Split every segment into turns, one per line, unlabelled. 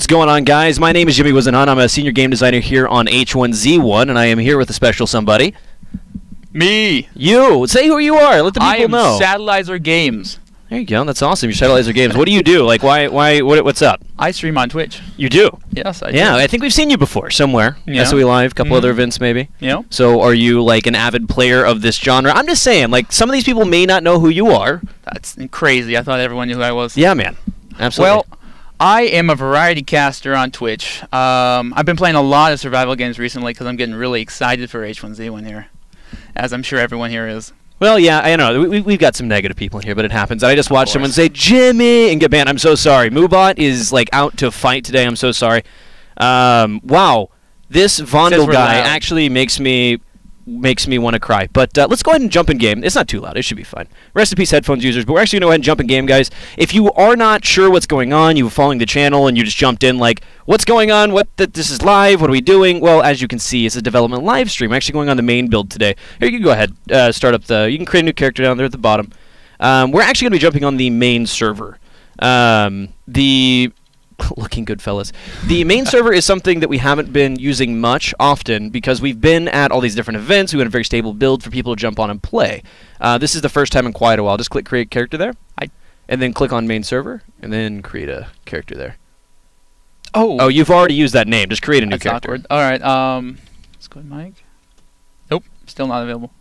What's going on, guys? My name is H1Z1. I'm a senior game designer here on H1Z1, and I am here with a special somebody.
Me.
You. Say who you are. Let the people know.
I am Satellizer Games.
There you go. That's awesome. You're Satellizer Games. What do you do? Like, what's up?
I stream on Twitch.
You do?
Yes, I do.
Yeah, I think we've seen you before somewhere.
Yeah.
SOE Live, a couple other events maybe.
Yeah.
So are you like an avid player of this genre? I'm just saying, like, some of these people may not know who you are.
That's crazy. I thought everyone knew who I was.
Yeah, man. Absolutely.
Well, I am a variety caster on Twitch. I've been playing a lot of survival games recently because I'm getting really excited for H1Z1 here, as I'm sure everyone here is.
Well, yeah, I know. We've got some negative people in here, but it happens. I just watched someone say, Jimmy, and get banned. I'm so sorry. Moobot is, like, out to fight today. I'm so sorry. Wow. This Vondel guy actually makes me want to cry. But let's go ahead and jump in game. It's not too loud. It should be fine. Rest in peace, headphones users. But we're actually going to go ahead and jump in game, guys. If you are not sure what's going on, you were following the channel, and you just jumped in like, what's going on? This is live. What are we doing? Well, as you can see, it's a development live stream. We're actually going on the main build today. Here, you can go ahead. Start up the... You can create a new character down there at the bottom. We're actually going to be jumping on the main server. Looking good, fellas. The main server is something that we haven't been using much often because we've been at all these different events. We want a very stable build for people to jump on and play. This is the first time in quite a while. Just click create character there, and then click on main server, and then create a character there. Oh, you've already used that name. Just create a new character.
Awkward. All right. Let's go to Mike. Nope, still not available.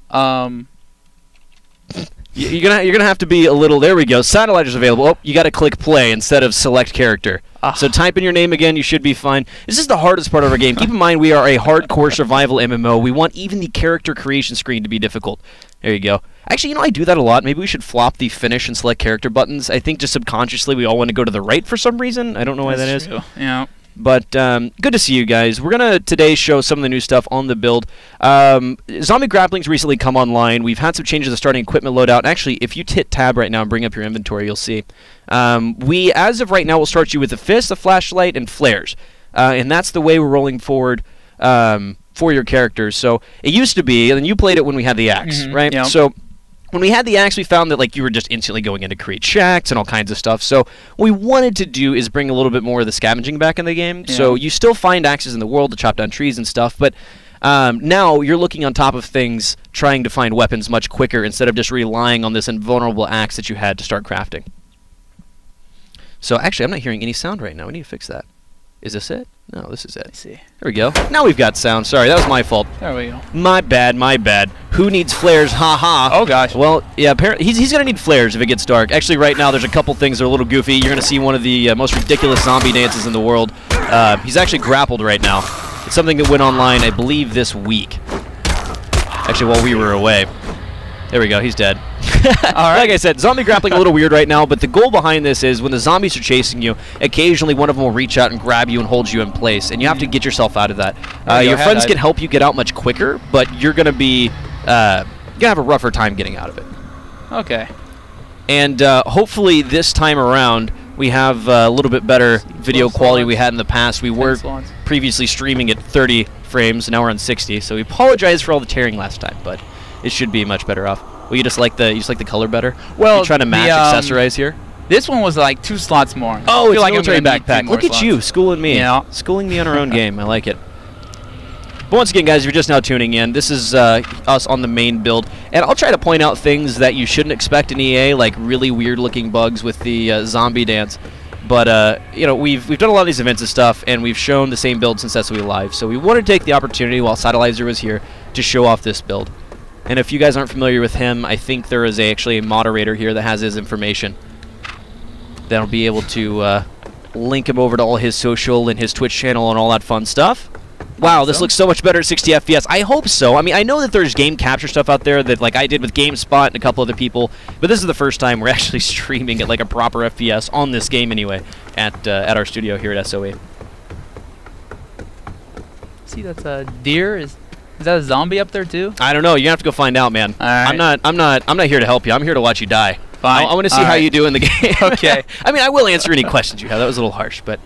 You're gonna have to be a little. There we go. Satelliter's available. Oh, you got to click play instead of select character. So type in your name again. You should be fine. This is the hardest part of our game. Keep in mind we are a hardcore survival MMO. We want even the character creation screen to be difficult. There you go. Actually, you know, I do that a lot. Maybe we should flop the finish and select character buttons. I think just subconsciously we all want to go to the right for some reason. I don't know why that is.
Yeah.
But good to see you guys. We're going to today show some of the new stuff on the build. Zombie grappling's recently come online. We've had some changes to starting equipment loadout. Actually, if you hit tab right now and bring up your inventory, you'll see. We, as of right now, will start you with a fist, a flashlight, and flares. And that's the way we're rolling forward for your characters. So it used to be, and you played it when we had the axe, right?
Yeah.
So when we had the axe, we found that like you were just instantly going in to create shacks and all kinds of stuff. So what we wanted to do is bring a little bit more of the scavenging back in the game. Yeah. So you still find axes in the world to chop down trees and stuff, but now you're looking on top of things, trying to find weapons much quicker instead of just relying on this invulnerable axe that you had to start crafting. So actually, I'm not hearing any sound right now. We need to fix that. Is this it? No, this is it.
I see.
There we go. Now we've got sound. Sorry, that was my fault.
There we go.
My bad, my bad. Who needs flares? Ha ha.
Oh, gosh.
Well, yeah, apparently he's going to need flares if it gets dark. Actually, right now, there's a couple things that are a little goofy. You're going to see one of the most ridiculous zombie dances in the world. He's actually grappled right now. It's something that went online, I believe, this week. Actually, while we were away. There we go. He's dead. All right. Like I said, zombie grappling a little weird right now, but the goal behind this is when the zombies are chasing you, occasionally one of them will reach out and grab you and hold you in place, and you have to get yourself out of that. Your friends can help you get out much quicker, but you're going to be gonna have a rougher time getting out of it.
Okay.
And hopefully this time around we have a little bit better video quality we had in the past. We were previously streaming at 30 frames, and now we're on 60, so we apologize for all the tearing last time, but it should be much better off. Well, you just like the color better? Well, you trying to match accessorize here?
This one was like 2 slots more.
Oh, it's like military backpack. Look at you, schooling me.
Yeah.
Schooling me on our own game. I like it. But once again, guys, if you're just now tuning in, this is us on the main build. And I'll try to point out things that you shouldn't expect in EA, like really weird-looking bugs with the zombie dance. But, you know, we've done a lot of these events and stuff, and we've shown the same build since SOE Live. So we wanted to take the opportunity while Satellizer was here to show off this build. And if you guys aren't familiar with him, I think there is actually a moderator here that has his information. That'll be able to link him over to all his social and his Twitch channel and all that fun stuff. Wow, this looks so much better at 60 FPS. I hope so. I mean, I know that there's game capture stuff out there that, like I did with GameSpot and a couple other people, but this is the first time we're actually streaming at like a proper FPS on this game anyway at our studio here at SOE.
See, that's a deer. Is that a zombie up there too?
I don't know. You're gonna have to go find out, man.
All right.
I'm not here to help you. I'm here to watch you die.
Fine.
I want to see how you do in the game.
Okay.
I mean, I will answer any questions you have. That was a little harsh, but.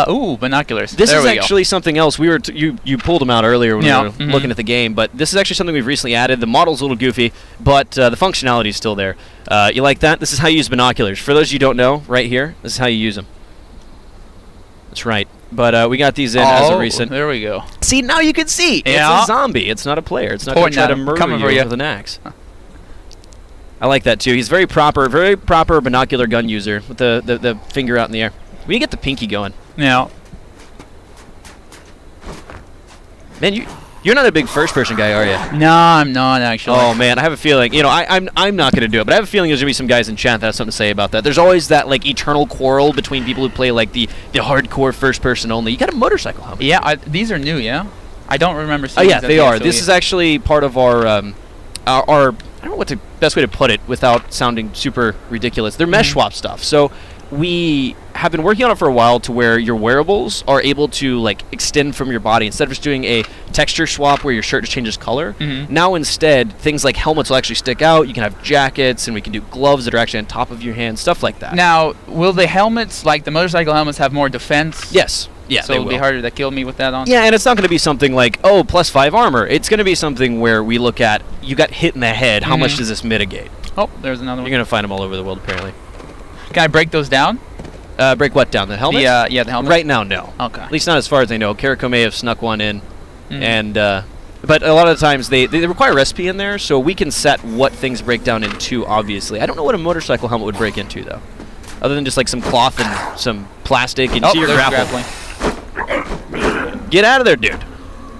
Ooh, binoculars.
This is actually something else. We were you pulled them out earlier when we were looking at the game, but this is actually something we've recently added. The model's a little goofy, but the functionality is still there. You like that? This is how you use binoculars. For those of you who don't know, right here, this is how you use them. That's right. But we got these in as of recent.
There we go.
See, now you can see.
Yeah.
It's a zombie. It's not a player. It's not going to try to murder you with an axe. I like that, too. He's very proper binocular gun user with the finger out in the air. We can get the pinky going.
Yeah.
Man, you're not a big first-person guy, are you?
No, I'm not, actually.
Oh, man, I have a feeling. You know, I'm not going to do it, but I have a feeling there's going to be some guys in chat that have something to say about that. There's always that, like, eternal quarrel between people who play, like, the hardcore first-person only. You got a motorcycle helmet.
Yeah, these are new, yeah? I don't remember seeing
yeah, they are. This is actually part of our I don't know what the best way to put it without sounding super ridiculous. They're mesh swap stuff. So we have been working on it for a while to where your wearables are able to like extend from your body instead of just doing a texture swap where your shirt just changes color. Now instead, things like helmets will actually stick out. You can have jackets, and we can do gloves that are actually on top of your hand, stuff like that.
Now, will the helmets, like the motorcycle helmets, have more defense?
Yes. Yeah,
so it'll be harder to kill me with that on?
Yeah, and it's not going to be something like, oh, +5 armor. It's going to be something where we look at, you got hit in the head, how much does this mitigate?
Oh, there's another one.
You're going to find them all over the world, apparently.
Can I break those down?
Break what down? The helmet?
Yeah, the helmet.
Right now, no.
Okay.
At least not as far as I know. Carico may have snuck one in. And but a lot of the times they require a recipe in there, so we can set what things break down into, obviously. I don't know what a motorcycle helmet would break into, though. Other than just like some cloth and some plastic and see your grappling. Get out of there, dude.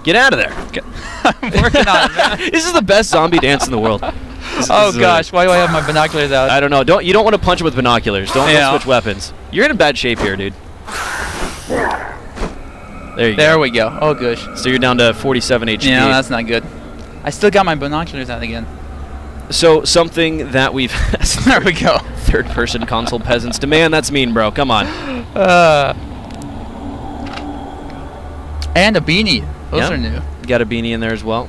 Get out of there.
I'm working on it, man.
This is the best zombie dance in the world.
Gosh, why do I have my binoculars out?
I don't know. You don't want to punch him with binoculars. Don't switch weapons. You're in a bad shape here, dude. There you go.
There we go. Oh, gosh.
So you're down to 47 HP.
Yeah, that's not good. I still got my binoculars out again.
So something that we've...
There we go.
Third-person console peasants. Demand, that's mean, bro. Come on.
And a beanie. Those are new.
Got a beanie in there as well.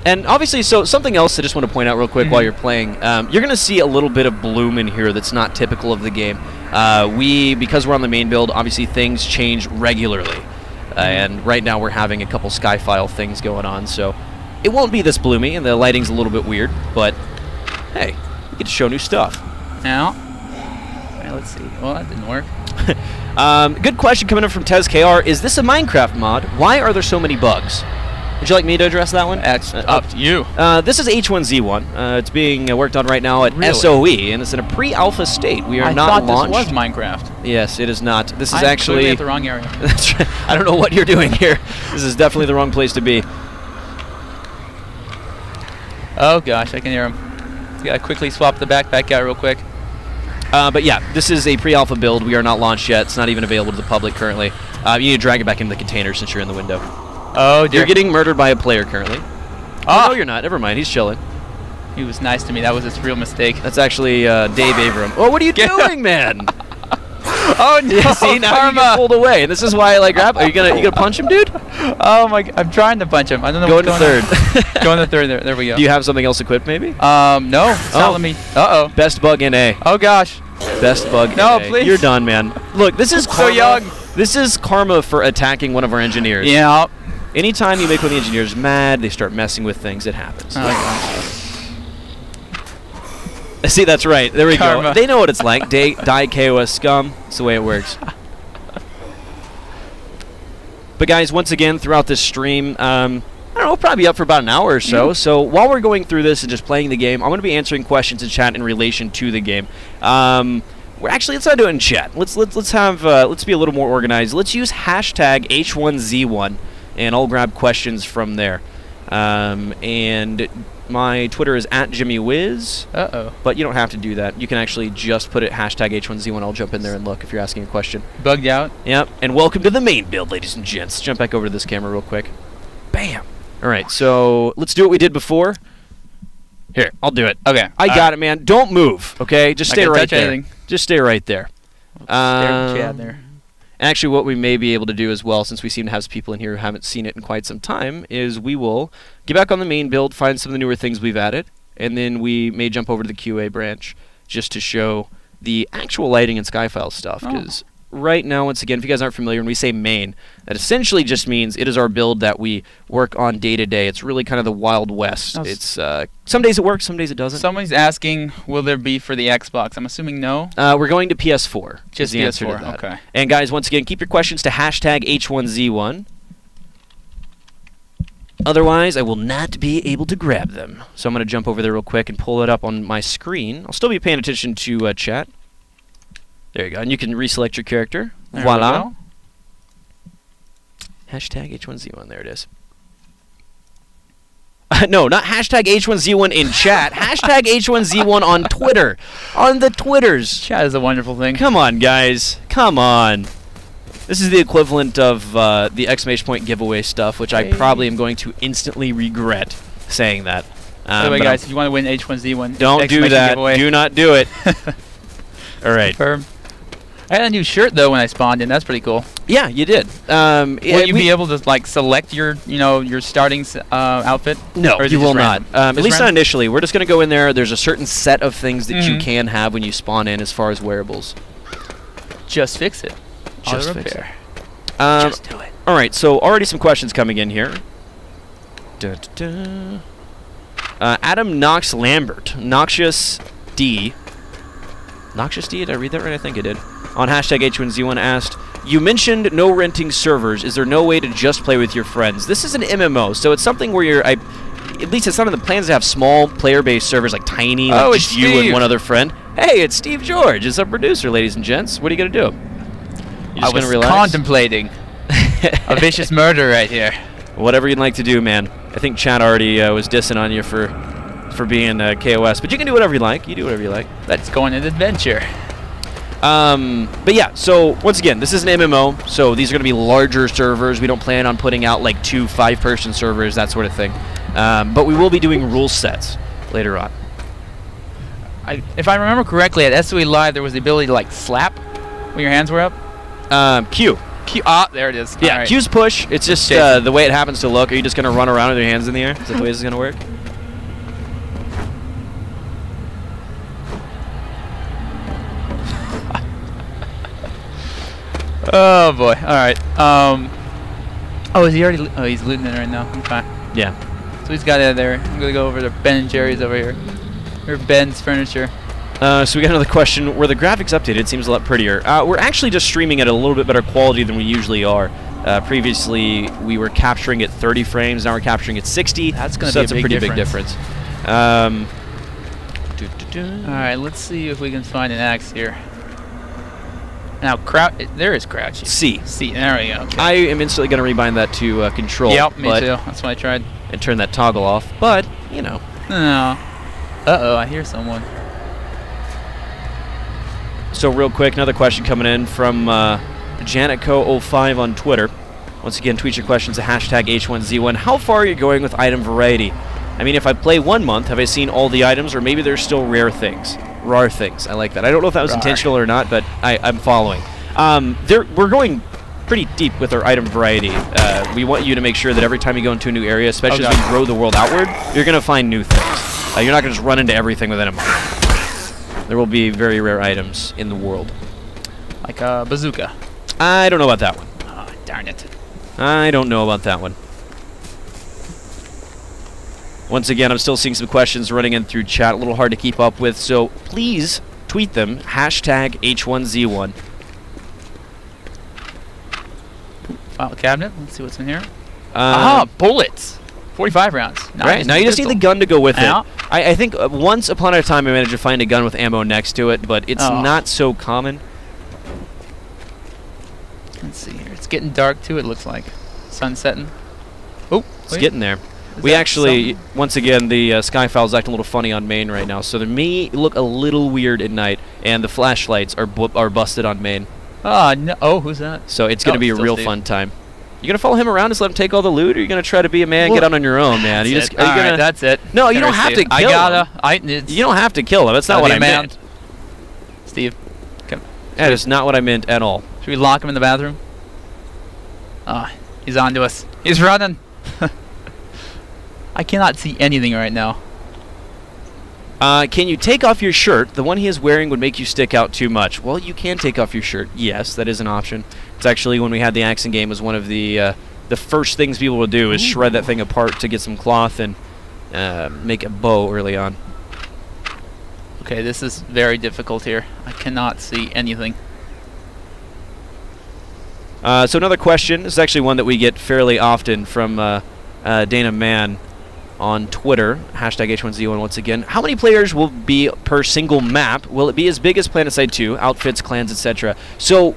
And obviously, so something else I just want to point out real quick while you're playing. You're going to see a little bit of bloom in here that's not typical of the game. Because we're on the main build, obviously things change regularly. And right now we're having a couple Skyfile things going on, so it won't be this bloomy, and the lighting's a little bit weird, but hey, we get to show new stuff.
Now, all right, let's see. Well, that didn't work.
Good question coming in from Tez KR. Is this a Minecraft mod? Why are there so many bugs? Would you like me to address that one?
That's up to you.
This is H1Z1. It's being worked on right now at SOE, and it's in a pre-alpha state. We are not launched.
This was Minecraft.
Yes, it is not. This is
I'm
actually
at the wrong area.
That's right. I don't know what you're doing here. This is definitely the wrong place to be.
Oh gosh, I can hear him. Gotta quickly swap the backpack out real quick.
But yeah, this is a pre-alpha build. We are not launched yet. It's not even available to the public currently. You need to drag it back into the container since you're in the window.
Oh dear.
You're getting murdered by a player currently. Oh, no, you're not. Never mind. He's chilling.
He was nice to me. That was his real mistake.
That's actually Dave Abram. Oh, what are you doing, man?
Oh no!
Yeah, see, now you get pulled away. And this is why I like grab. Are you gonna punch him, dude?
Oh my! I'm trying to punch him. I don't know.
Go
what's
into
going
third.
On. Go into third. There we go.
Do you have something else equipped, maybe?
No. It's telling me. Uh oh.
Best bug in A.
Oh gosh.
Best bug.
No,
in A.
please.
You're done, man. Look, this is karma.
So young.
This is karma for attacking one of our engineers.
Yeah.
Anytime you make one of the engineers mad, they start messing with things. It happens.
Oh gosh.
See, that's right. There we
Karma.
go. They know what it's like. Die KOS scum. It's the way it works. But guys, once again, throughout this stream, I don't know, we'll probably be up for about an hour or so. So while we're going through this and just playing the game, I'm going to be answering questions in chat in relation to the game. We're actually, let's not do it in chat. Let's be a little more organized. Let's use hashtag H1Z1, and I'll grab questions from there. And my Twitter is @JimmyWiz. But you don't have to do that. You can actually just put it hashtag H1Z1. I'll jump in there and look if you're asking a question.
Bugged out.
Yep. And welcome to the main build, ladies and gents. Jump back over to this camera real quick. Bam. All right. So let's do what we did before. Here, I'll do it.
Okay.
I got it, man. Don't move. Okay. Just stay right there.
Anything.
Just stay right there.
There.
Actually, what we may be able to do as well, since we seem to have some people in here who haven't seen it in quite some time, is we will get back on the main build, find some of the newer things we've added, and then we may jump over to the QA branch just to show the actual lighting and Skyfile stuff, because right now, once again, if you guys aren't familiar, when we say main, that essentially just means it is our build that we work on day to day. It's really kind of the Wild West. It's some days it works, some days it doesn't.
Somebody's asking, will there be for the Xbox? I'm assuming no.
We're going to PS4.
Just
the
PS4.
Answer to that.
Okay.
And guys, once again, keep your questions to hashtag H1Z1. Otherwise, I will not be able to grab them. So I'm going to jump over there real quick and pull it up on my screen. I'll still be paying attention to chat. There you go. And you can reselect your character.
There
Voila. Hashtag H1Z1. There it is. No, not hashtag H1Z1 in chat. Hashtag H1Z1 on Twitter. On the Twitters.
Chat is a wonderful thing.
Come on, guys. Come on. This is the equivalent of the exclamation point giveaway stuff, which I probably am going to instantly regret saying that.
By the way, guys, if you want to win H1Z1,
don't do that.
Giveaway.
Do not do it. All right.
Confirm. I had a new shirt though when I spawned in. That's pretty cool.
Yeah, you did.
Will you be able to like select your, your starting outfit?
No, you will not. At least not
random?
initially. We're just going to go in there. There's a certain set of things that you can have when you spawn in as far as wearables.
Just fix it.
Just fix it.
Just do it.
All right, so already some questions coming in here. Adam Knox Lambert, Noxious D. Noxious D, did I read that right? I think I did. On hashtag H1Z1 asked, you mentioned no renting servers. Is there no way to just play with your friends? This is an MMO, so it's something where you're, at least it's not in the plans to have small player-based servers, like tiny, like just
it's
you
Steve.
and one other friend. Hey, it's Steve George. It's our producer, ladies and gents. What are you going to do? You just
I was
gonna relax?
contemplating a vicious murder right here.
Whatever you'd like to do, man. I think Chad already was dissing on you for being KOS, but you can do whatever you like. You do whatever you like.
Let's go on an adventure.
But yeah, so once again, this is an MMO, so these are going to be larger servers. We don't plan on putting out like 2 5-person servers, that sort of thing. But we will be doing rule sets later on.
If I remember correctly, at SOE Live there was the ability to like slap when your hands were up.
Q.
Q. Ah, there it is.
Yeah, right. Q's push. It's just the way it happens to look. Are you just going to run around with your hands in the air? Is that the way this is going to work?
Oh boy. All right. Oh, is he already? Oh, he's looting it right now. Okay.
Yeah.
So he's got it there. I'm gonna go over to Ben and Jerry's over here. Or Ben's Furniture.
So we got another question. Were the graphics updated? It seems a lot prettier. We're actually just streaming at a little bit better quality than we usually are. Previously, we were capturing at 30 frames. Now we're capturing at 60.
That's going to
so
be
that's a pretty big difference.
All right, let's see if we can find an axe here. Now, there is crouch.
C.
C. There we go. Okay.
I am instantly going to rebind that to control.
Yep, me too. That's what I tried.
And turn that toggle off. But, you know.
No. Uh-oh, I hear someone.
So real quick, another question coming in from JanetCo05 on Twitter. Once again, tweet your questions to hashtag H1Z1. How far are you going with item variety? I mean, if I play 1 month, have I seen all the items, or maybe there's still rare things? Rar things. I like that. I don't know if that was intentional or not, but I'm following. We're going pretty deep with our item variety. We want you to make sure that every time you go into a new area, especially as we grow the world outward, you're going to find new things. You're not going to just run into everything within a month. There will be very rare items in the world.
Like a bazooka.
I don't know about that one.
Oh, darn it.
I don't know about that one. Once again, I'm still seeing some questions running in through chat. A little hard to keep up with, so please tweet them. Hashtag H1Z1.
File cabinet. Let's see what's in here. Bullets. 45 rounds. Nice.
Right, now you just need the gun to go with
it.
I think once upon a time I managed to find a gun with ammo next to it, but it's not so common.
Let's see here. It's getting dark too, it looks like. Sun setting. Oh,
it's getting there. We actually, once again, the Skyfile's acting a little funny on main right now, so they may look a little weird at night, and the flashlights are busted on main.
No. Oh, who's that?
So it's going to be a real fun time. You gonna follow him around, just let him take all the loot, or you gonna try to be a man, get out on your own, man?
That's it. Alright, that's it.
No, you don't have to kill him. You don't have to kill him. That's not what I meant.
Steve, come.
That is not what I meant at all.
Should we lock him in the bathroom? He's on to us. He's running. I cannot see anything right now.
Can you take off your shirt? The one he is wearing would make you stick out too much. Well, you can take off your shirt. Yes, that is an option. It's actually, when we had the axe in game, was one of the first things people would do is shred that thing apart to get some cloth and make a bow early on.
Okay, this is very difficult here. I cannot see anything.
So another question. This is actually one that we get fairly often from Dana Mann on Twitter. Hashtag H1Z1 once again. How many players will be per single map? Will it be as big as PlanetSide 2? Outfits, clans, etc. So,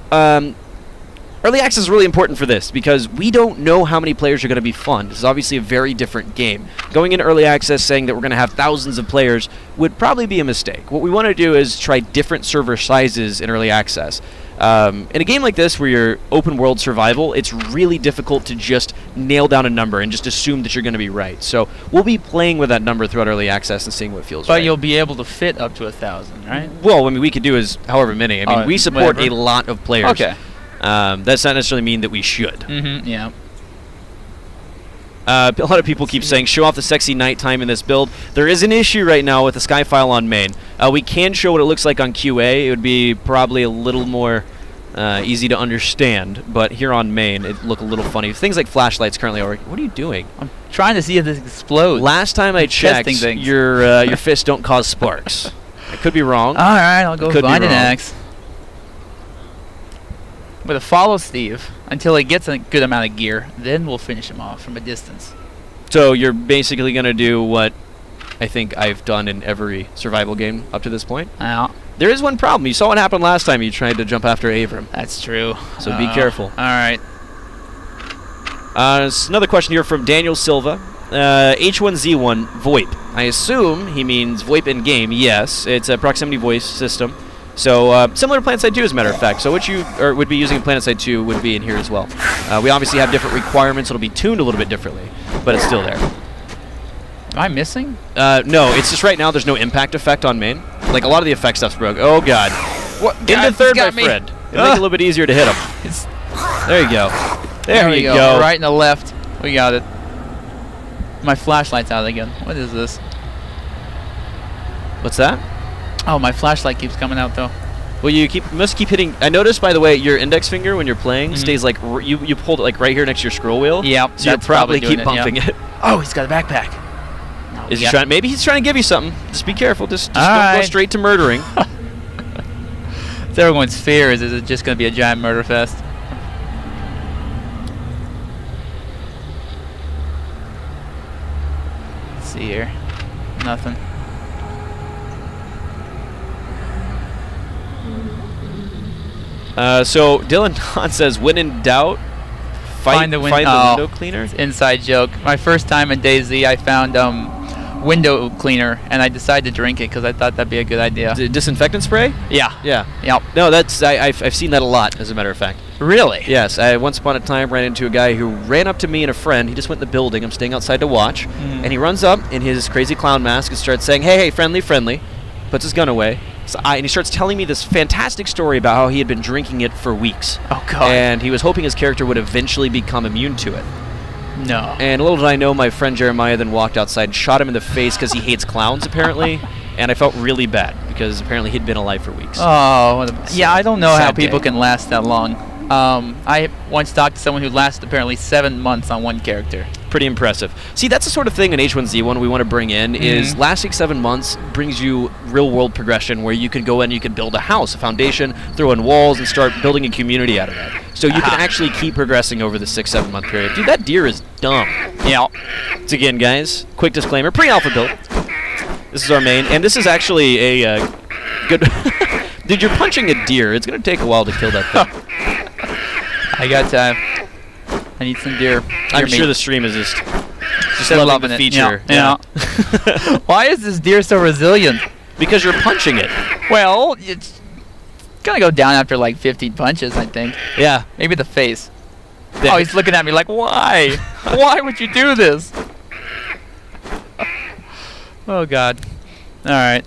early access is really important for this because we don't know how many players are going to be fun. This is obviously a very different game. Going into early access saying that we're going to have thousands of players would probably be a mistake. What we want to do is try different server sizes in early access. In a game like this where you're open world survival, it's really difficult to just nail down a number and just assume that you're going to be right. So we'll be playing with that number throughout early access and seeing what feels right.
But you'll be able to fit up to 1,000, right?
Well, I mean, we could do is however many. I mean, we support a lot of players.
Okay.
That's not necessarily mean that we should.
Yeah.
A lot of people keep saying, show off the sexy nighttime in this build. There is an issue right now with the Skyfile on main. We can show what it looks like on QA. It would be probably a little more easy to understand, but here on main, it look a little funny. Things like flashlights currently are... What are you doing?
I'm trying to see if this explodes.
Last time I checked, your fists don't cause sparks. I could be wrong.
All right, I'll go find an axe. But to follow Steve until he gets a good amount of gear, then we'll finish him off from a distance.
So you're basically going to do what I think I've done in every survival game up to this point?
Yeah.
There is one problem. You saw what happened last time you tried to jump after Avram.
That's true.
So be careful.
All right.
Another question here from Daniel Silva. H1Z1 VoIP. I assume he means VoIP in game. Yes, it's a proximity voice system. So similar to PlanetSide 2, as a matter of fact. So what you would be using in PlanetSide 2 would be in here as well. We obviously have different requirements. It'll be tuned a little bit differently, but it's still there.
Am I missing?
No, it's just right now there's no impact effect on main. Like, a lot of the effect stuff's broke. Oh, God.
What?
Into third, my friend. It'll make it a little bit easier to hit him. There you go. There you go.
Right and the left. We got it. My flashlight's out again. What is this?
What's that?
Oh, my flashlight keeps coming out, though.
Well, you must keep hitting. I noticed, by the way, your index finger when you're playing stays like you hold it like right here next to your scroll wheel.
Yeah,
so you'll probably keep bumping it.
Oh, he's got a backpack.
Is he trying? Maybe he's trying to give you something. Just be careful. Just don't go straight to murdering.
So everyone's fear is it just going to be a giant murder fest? Let's see here. Nothing.
So Dylan Don says, when in doubt, find the window cleaner.
Inside joke. My first time in DayZ, I found window cleaner, and I decided to drink it because I thought that'd be a good idea.
Disinfectant spray?
Yeah.
Yeah.
Yep.
No, that's I've seen that a lot, as a matter of fact.
Really?
Yes. I once upon a time ran into a guy who ran up to me and a friend. He just went in the building. I'm staying outside to watch, and he runs up in his crazy clown mask and starts saying, "Hey, friendly, friendly." Puts his gun away. And he starts telling me this fantastic story about how he had been drinking it for weeks.
Oh, God.
And he was hoping his character would eventually become immune to it.
No.
And little did I know, my friend Jeremiah then walked outside and shot him in the face because he hates clowns, apparently. And I felt really bad because apparently he'd been alive for weeks.
Oh, yeah, I don't know how people
day.
can last that long. I once talked to someone who lasted apparently 7 months on one character.
Pretty impressive. See, that's the sort of thing in H1Z1 we want to bring in, is lasting 7 months brings you real-world progression where you can go in, you can build a house, a foundation, throw in walls, and start building a community out of that. So you can actually keep progressing over the 6-7 month period. Dude, that deer is dumb.
Yeah.
So again, guys, quick disclaimer, pre-alpha build. This is our main, and this is actually a good... Dude, you're punching a deer. It's going to take a while to kill that thing.
I got time. I need some deer.
I'm sure the stream is just loving the feature.
Yeah. Why is this deer so resilient?
Because you're punching it.
Well, it's gonna go down after like 15 punches, I think.
Yeah.
Maybe the face. Oh, he's looking at me like, why? Why would you do this? Oh, God. All right.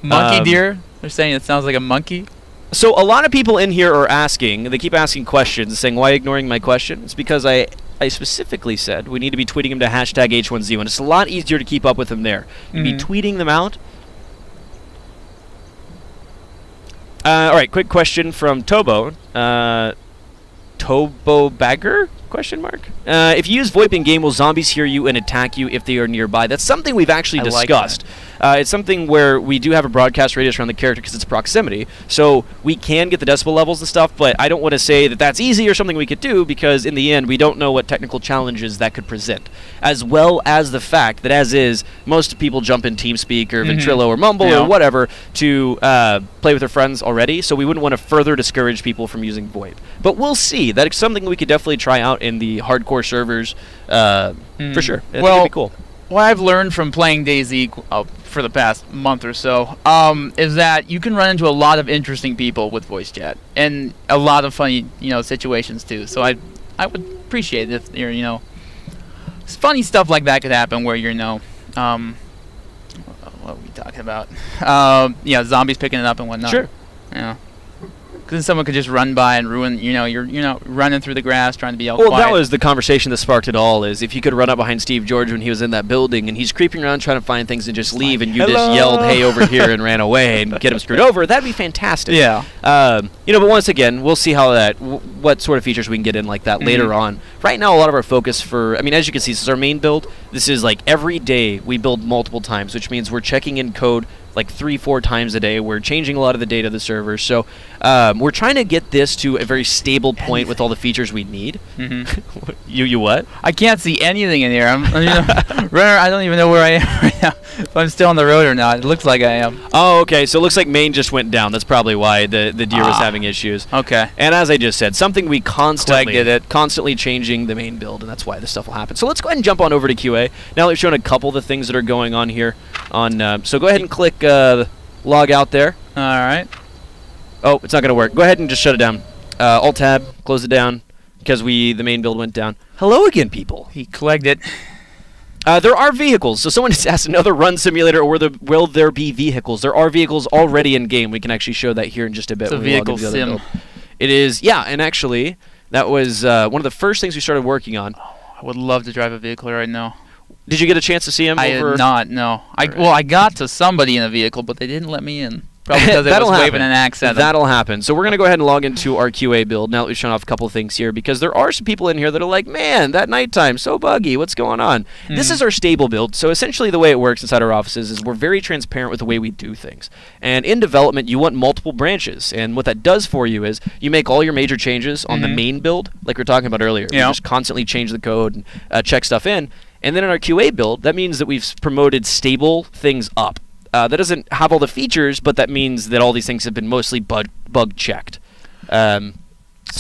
Monkey deer? They're saying it sounds like a monkey.
So a lot of people in here are asking, they keep asking questions, saying, why ignoring my question? It's because I I specifically said we need to be tweeting them to hashtag H1Z1. It's a lot easier to keep up with them there. You'd be tweeting them out. All right, quick question from Tobo. Tobo Bagger? Question mark. If you use VoIP in game, will zombies hear you and attack you if they are nearby? That's something we've actually discussed. It's something where we do have a broadcast radius around the character because it's proximity, so we can get the decibel levels and stuff, but I don't want to say that that's easy or something we could do because in the end we don't know what technical challenges that could present, as well as the fact that as is, most people jump in TeamSpeak or Ventrilo or Mumble or whatever to play with their friends already, so we wouldn't want to further discourage people from using VoIP. But we'll see. That's something we could definitely try out in the hardcore servers for sure. I think it'd be cool.
What I've learned from playing DayZ for the past month or so is that you can run into a lot of interesting people with voice chat and a lot of funny, situations too. So I would appreciate it if you're, funny stuff like that could happen where you're, what are we talking about? Zombies picking it up and whatnot.
Sure.
Yeah. Because someone could just run by and ruin, you're running through the grass trying to be all
quiet.
Well,
that was the conversation that sparked it all, is if you could run up behind Steve George when he was in that building and he's creeping around trying to find things and just leave and you just yelled, hey, over here, and ran away and get him screwed over, that'd be fantastic.
Yeah.
But once again, we'll see how what sort of features we can get in like that later on. Right now, a lot of our focus as you can see, this is our main build. This is like every day we build multiple times, which means we're checking in code like 3-4 times a day. We're changing a lot of the data of the server, so we're trying to get this to a very stable point with all the features we need. You what?
I can't see anything in here. I don't even know where I am right now. If I'm still on the road or not. It looks like I am.
Oh, okay. So it looks like main just went down. That's probably why the deer was having issues.
Okay.
And as I just said, something we constantly changing the main build, and that's why this stuff will happen. So let's go ahead and jump on over to QA. Now that we've shown a couple of the things that are going on here. So go ahead and click log out there.
All right.
Oh, it's not going to work. Go ahead and just shut it down. Alt-tab, close it down, because the main build went down. Hello again, people.
He clicked it.
There are vehicles. So someone just asked another run simulator, or will there be vehicles? There are vehicles already in game. We can actually show that here in just a bit.
It's a vehicle sim.
It is, yeah, and actually, that was one of the first things we started working on.
Oh, I would love to drive a vehicle right now.
Did you get a chance to see him?
I did not, no. Well, I got to somebody in a vehicle, but they didn't let me in. Probably because I was waving an axe at them.
That'll happen. So we're going to go ahead and log into our QA build now that we've shown off a couple of things here, because there are some people in here that are like, man, that nighttime, so buggy, what's going on? This is our stable build. So essentially the way it works inside our offices is we're very transparent with the way we do things. And in development, you want multiple branches. And what that does for you is you make all your major changes on the main build, like we were talking about earlier. You just constantly change the code and check stuff in. And then in our QA build, that means that we've promoted stable things up. That doesn't have all the features, but that means that all these things have been mostly bug checked. So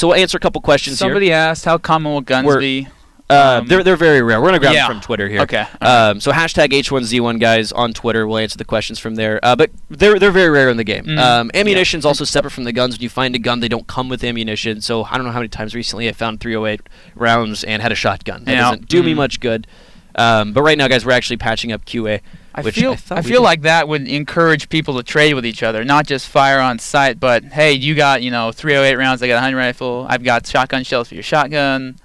we'll answer a couple questions
here. Somebody asked, how common will guns be?
They're very rare. We're going to grab them from Twitter here.
Okay.
So hashtag H1Z1 guys on Twitter. We'll answer the questions from there. But they're very rare in the game. Ammunition's also separate from the guns. When you find a gun, they don't come with ammunition. So I don't know how many times recently I found 308 rounds and had a shotgun. That doesn't do me much good. But right now, guys, we're actually patching up QA.
I feel like that would encourage people to trade with each other, not just fire on sight, but hey, you got 308 rounds, I got a hunting rifle, I've got shotgun shells for your shotgun,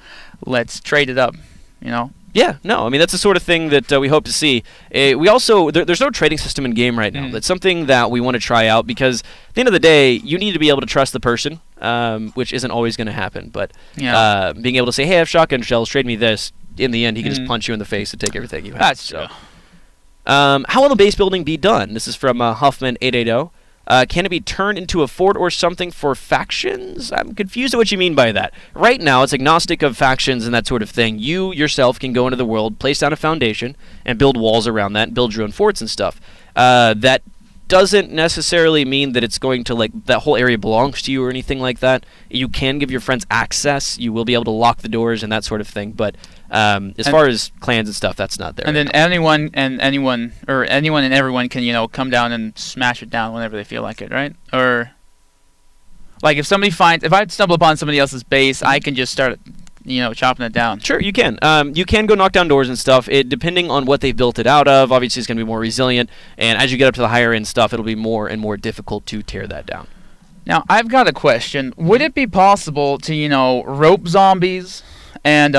let's trade it up,
Yeah, no, I mean that's the sort of thing that we hope to see. We also there's no trading system in game right now. That's something that we want to try out because at the end of the day, you need to be able to trust the person, which isn't always going to happen. But being able to say, hey, I have shotgun shells, trade me this. In the end, he can just punch you in the face and take everything you have.
That's true.
How will the base building be done? This is from Huffman880. Can it be turned into a fort or something for factions? I'm confused at what you mean by that. Right now, it's agnostic of factions and that sort of thing. You yourself can go into the world, place down a foundation, and build walls around that, and build your own forts and stuff. That doesn't necessarily mean that it's going to, that whole area belongs to you or anything like that. You can give your friends access. You will be able to lock the doors and that sort of thing, but as far as clans and stuff, that's not there.
And then anyone and everyone can, come down and smash it down whenever they feel like it, right? Or, like, if I stumble upon somebody else's base, I can just start chopping it down.
Sure, you can. You can go knock down doors and stuff. Depending on what they've built it out of, obviously it's going to be more resilient. And as you get up to the higher end stuff, it'll be more and more difficult to tear that down.
Now, I've got a question. Would it be possible to, rope zombies And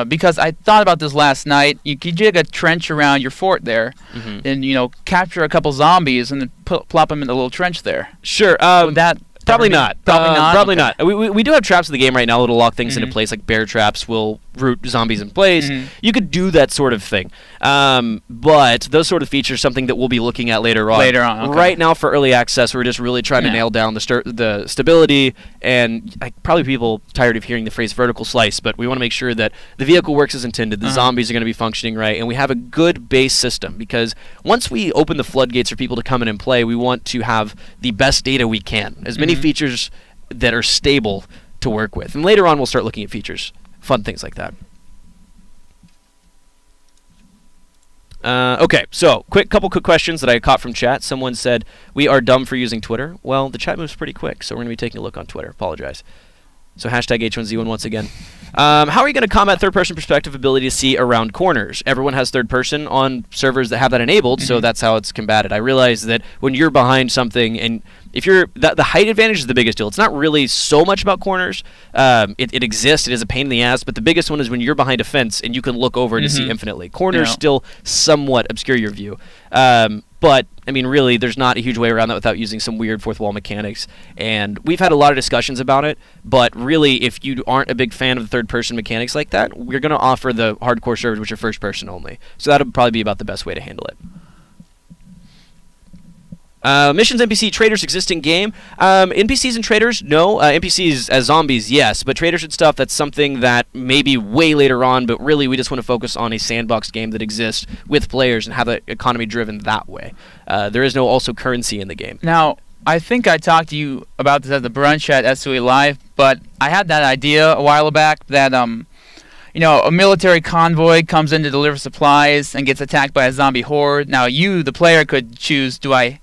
because I thought about this last night, you could dig a trench around your fort there, and capture a couple zombies and then plop them in the little trench there.
Sure.
Would that
Probably not. Probably
Okay.
not. We do have traps in the game right now that'll lock things into place, like bear traps will root zombies in place. You could do that sort of thing. But those sort of features are something that we'll be looking at later on.
Okay.
Right now for early access, we're just really trying to nail down the stability, and probably people tired of hearing the phrase vertical slice, but we want to make sure that the vehicle works as intended, the zombies are going to be functioning right, and we have a good base system, because once we open the floodgates for people to come in and play, we want to have the best data we can. As many features that are stable to work with. And later on, we'll start looking at features, fun things like that. Okay, so couple quick questions that I caught from chat. Someone said, we are dumb for using Twitter. Well, the chat moves pretty quick, so we're going to be taking a look on Twitter. Apologize. So hashtag H1Z1 once again. How are you going to combat third-person perspective ability to see around corners? Everyone has third-person on servers that have that enabled, so that's how it's combated. I realize that when you're behind something, and if you're the height advantage is the biggest deal. It's not really so much about corners. It exists. It is a pain in the ass, but the biggest one is when you're behind a fence and you can look over to see infinitely. Corners still somewhat obscure your view. But, I mean, really, there's not a huge way around that without using some weird fourth wall mechanics. And we've had a lot of discussions about it, but really, if you aren't a big fan of the third-person mechanics like that, we're going to offer the hardcore servers, which are first-person only. So that'll probably be about the best way to handle it. Missions, NPC, traders, existing game. NPCs and traders, no. NPCs as zombies, yes. But traders and stuff, that's something that maybe way later on, but really we just want to focus on a sandbox game that exists with players and have the economy driven that way. There is no also currency in the game.
Now, I think I talked to you about this at the brunch at SOE Live, but I had that idea a while back that, a military convoy comes in to deliver supplies and gets attacked by a zombie horde. Now, you, the player, could choose, do I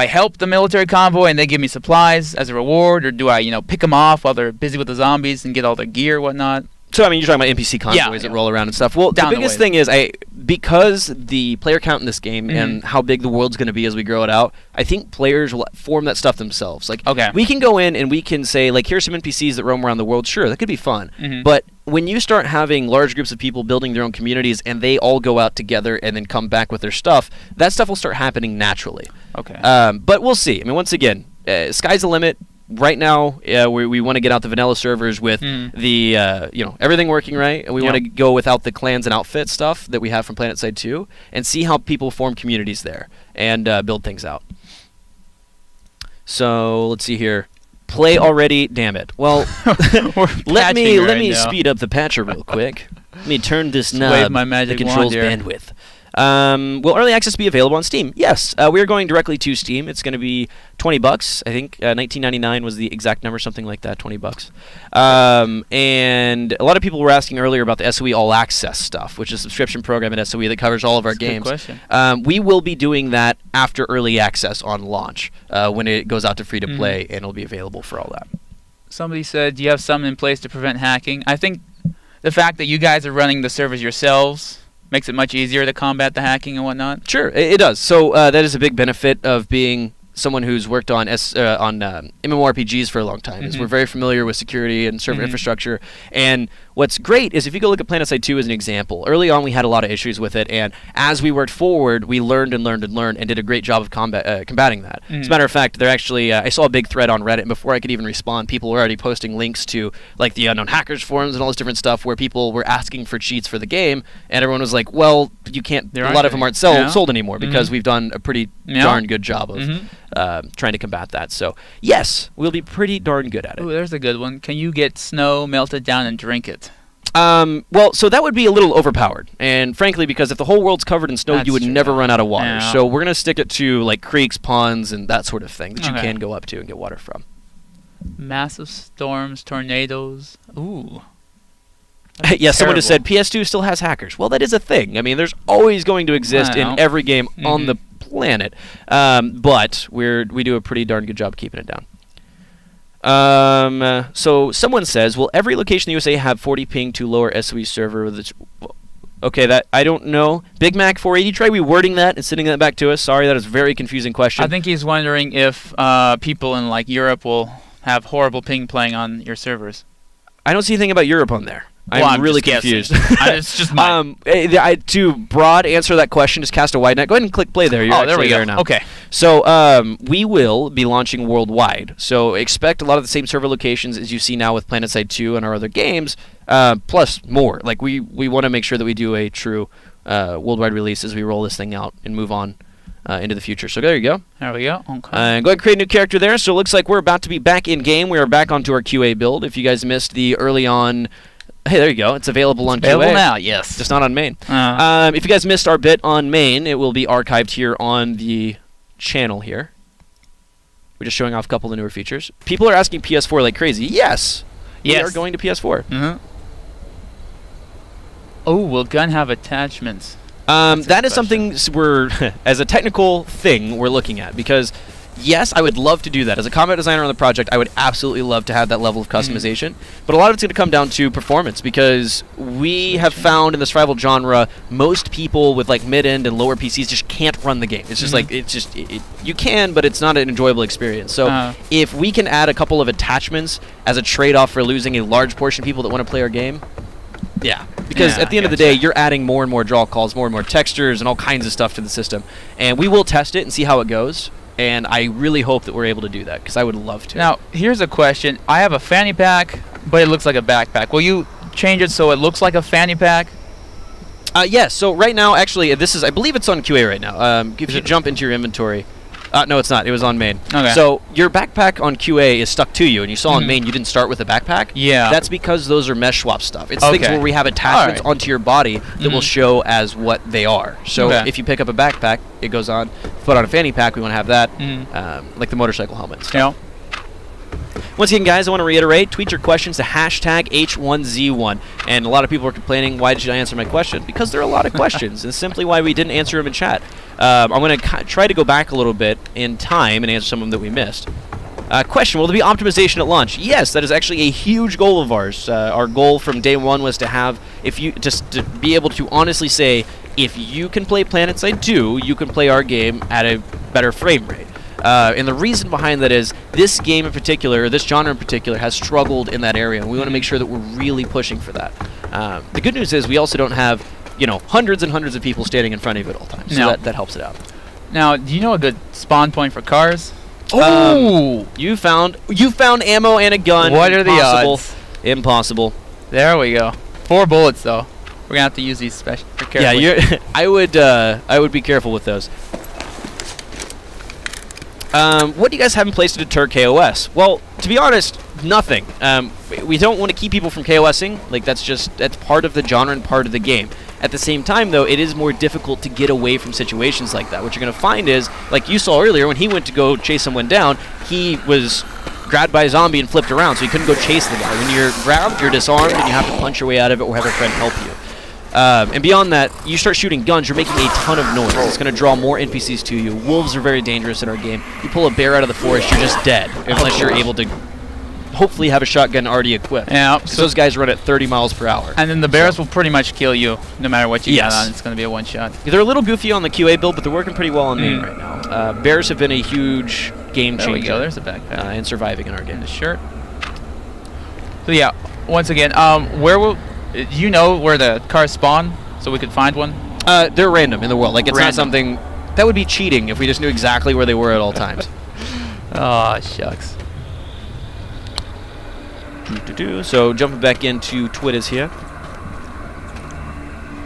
help the military convoy and they give me supplies as a reward, or do I, pick them off while they're busy with the zombies and get all their gear and whatnot?
So, I mean, you're talking about NPC convoys that roll around and stuff. Well, the biggest thing is, because the player count in this game and how big the world's going to be as we grow it out, I think players will form that stuff themselves. Like, we can go in and we can say, like, here's some NPCs that roam around the world. Sure, that could be fun. But when you start having large groups of people building their own communities and they all go out together and then come back with their stuff, that stuff will start happening naturally. But we'll see. I mean, once again, sky's the limit. Right now, we want to get out the vanilla servers with the everything working right, and we want to go without the clans and outfit stuff that we have from PlanetSide 2, and see how people form communities there and build things out. So let's see here. Play already, damn it. Well, let me speed up the patcher real quick. Let me turn this knob that controls bandwidth. Will early access be available on Steam? Yes, we are going directly to Steam. It's going to be $20, I think. $19.99 was the exact number, something like that. $20. And a lot of people were asking earlier about the SOE All Access stuff, which is a subscription program at SOE that covers all of our games.
Good question.
We will be doing that after early access on launch, when it goes out to free to play, and it'll be available for all that.
Somebody said, do you have something in place to prevent hacking? I think the fact that you guys are running the servers yourselves makes it much easier to combat the hacking and whatnot. Sure,
it does. So that is a big benefit of being someone who's worked on MMORPGs for a long time. Is we're very familiar with security and server infrastructure. And what's great is if you go look at PlanetSide 2 as an example, early on we had a lot of issues with it, and as we worked forward, we learned and learned and learned and did a great job of combating that. As a matter of fact, I saw a big thread on Reddit, and before I could even respond, people were already posting links to like the Unknown Hackers forums and all this different stuff where people were asking for cheats for the game, and everyone was like, well, you can't, a lot of them aren't sold anymore because we've done a pretty darn good job of trying to combat that. So yes, we'll be pretty darn good at it.
Ooh, there's a good one. Can you get snow melted down and drink it?
Well, so that would be a little overpowered, and frankly, because if the whole world's covered in snow, you would never run out of water. So we're gonna stick it to like creeks, ponds, and that sort of thing that you can go up to and get water from.
Massive storms, tornadoes. Ooh.
Yeah, someone just said PS2 still has hackers. Well, that is a thing. I mean, there's always going to exist in every game on the planet, but we do a pretty darn good job keeping it down. So someone says, will every location in the USA have 40 ping to lower SOE server with its... Okay, that I don't know. Big Mac 480, try rewording that and sending that back to us. Sorry, that is a very confusing question.
I think he's wondering if people in like Europe will have horrible ping playing on your servers.
I don't see anything about Europe on there.
Well,
I'm really
just
confused.
It's just my...
To broad answer that question, just cast a wide net. Go ahead and click play there. You're
there we go.
there now.
Okay.
So we will be launching worldwide. So expect a lot of the same server locations as you see now with PlanetSide 2 and our other games, plus more. Like we want to make sure that we do a true worldwide release as we roll this thing out and move on into the future. So there you go.
There we go. Okay.
Go ahead and create a new character there. So it looks like we're about to be back in game. We are back onto our QA build. If you guys missed the early on... Hey, there you go. It's available on QA.
Available now, yes.
Just not on main. If you guys missed our bit on main, it will be archived here on the channel here. We're just showing off a couple of the newer features. People are asking PS4 like crazy. Yes. We are going to PS4.
Mm-hmm. Oh, will gun have attachments?
That is something we're, as a technical thing, we're looking at. Because, yes, I would love to do that. As a combat designer on the project, I would absolutely love to have that level of customization. But a lot of it's going to come down to performance, because we have found in the survival genre, most people with like mid-end and lower PCs just can't run the game. It's just like, it's just, you can, but it's not an enjoyable experience. So if we can add a couple of attachments as a trade-off for losing a large portion of people that want to play our game, yeah, because at the end of the day, you're adding more and more draw calls, more and more textures, and all kinds of stuff to the system. And we will test it and see how it goes. And I really hope that we're able to do that, because I would love to.
Now, here's a question. I have a fanny pack, but it looks like a backpack. Will you change it so it looks like a fanny pack?
Yes. So right now, actually, this is, I believe it's on QA right now. If you jump into your inventory. No, it's not. It was on main. Okay. So your backpack on QA is stuck to you, and you saw on main you didn't start with a backpack.
Yeah.
That's because those are mesh swap stuff. It's things where we have attachments onto your body that will show as what they are. So if you pick up a backpack, it goes on. Put on a fanny pack, we want to have that, like the motorcycle helmets.
Yeah.
Once again, guys, I want to reiterate, tweet your questions to hashtag H1Z1. And a lot of people are complaining, why did you not answer my question? Because there are a lot of questions, and simply why we didn't answer them in chat. I'm going to try to go back a little bit in time and answer some of them that we missed. Question, will there be optimization at launch? Yes, that is actually a huge goal of ours. Our goal from day one was to have, to be able to honestly say, if you can play PlanetSide 2, you can play our game at a better frame rate. And the reason behind that is this game in particular, or this genre in particular, has struggled in that area, and we want to make sure that we're really pushing for that. The good news is we also don't have, hundreds and hundreds of people standing in front of it at all times, so that helps it out.
Now, do you know a good spawn point for cars?
Oh! You found ammo and a gun.
What are the odds?
Impossible.
There we go. 4 bullets, though. We're gonna have to use these special.
Yeah, I would be careful with those. What do you guys have in place to deter KOS? Well, to be honest, nothing. We don't want to keep people from KOSing. Like, that's part of the genre and part of the game. At the same time, though, it is more difficult to get away from situations like that. What you're going to find is, like you saw earlier, when he went to go chase someone down, he was grabbed by a zombie and flipped around, so he couldn't go chase the guy. When you're grabbed, you're disarmed, and you have to punch your way out of it or have a friend help you. And beyond that, you start shooting guns, you're making a ton of noise. It's going to draw more NPCs to you. Wolves are very dangerous in our game. You pull a bear out of the forest, you're just dead, unless you're able to hopefully have a shotgun already equipped. Yeah. So those guys run at 30 miles per hour.
And then the bears will pretty much kill you, no matter what you got on. It's going to be a one-shot.
They're a little goofy on the QA build, but they're working pretty well on main right now. Bears have been a huge game changer.
There we go. There's a backpack.
In surviving in our game.
The shirt. So yeah, once again, do you know where the cars spawn, so we could find one?
They're random in the world. Like, it's not something that would be cheating if we just knew exactly where they were at all times.
Oh, shucks.
So jumping back into Twitters here.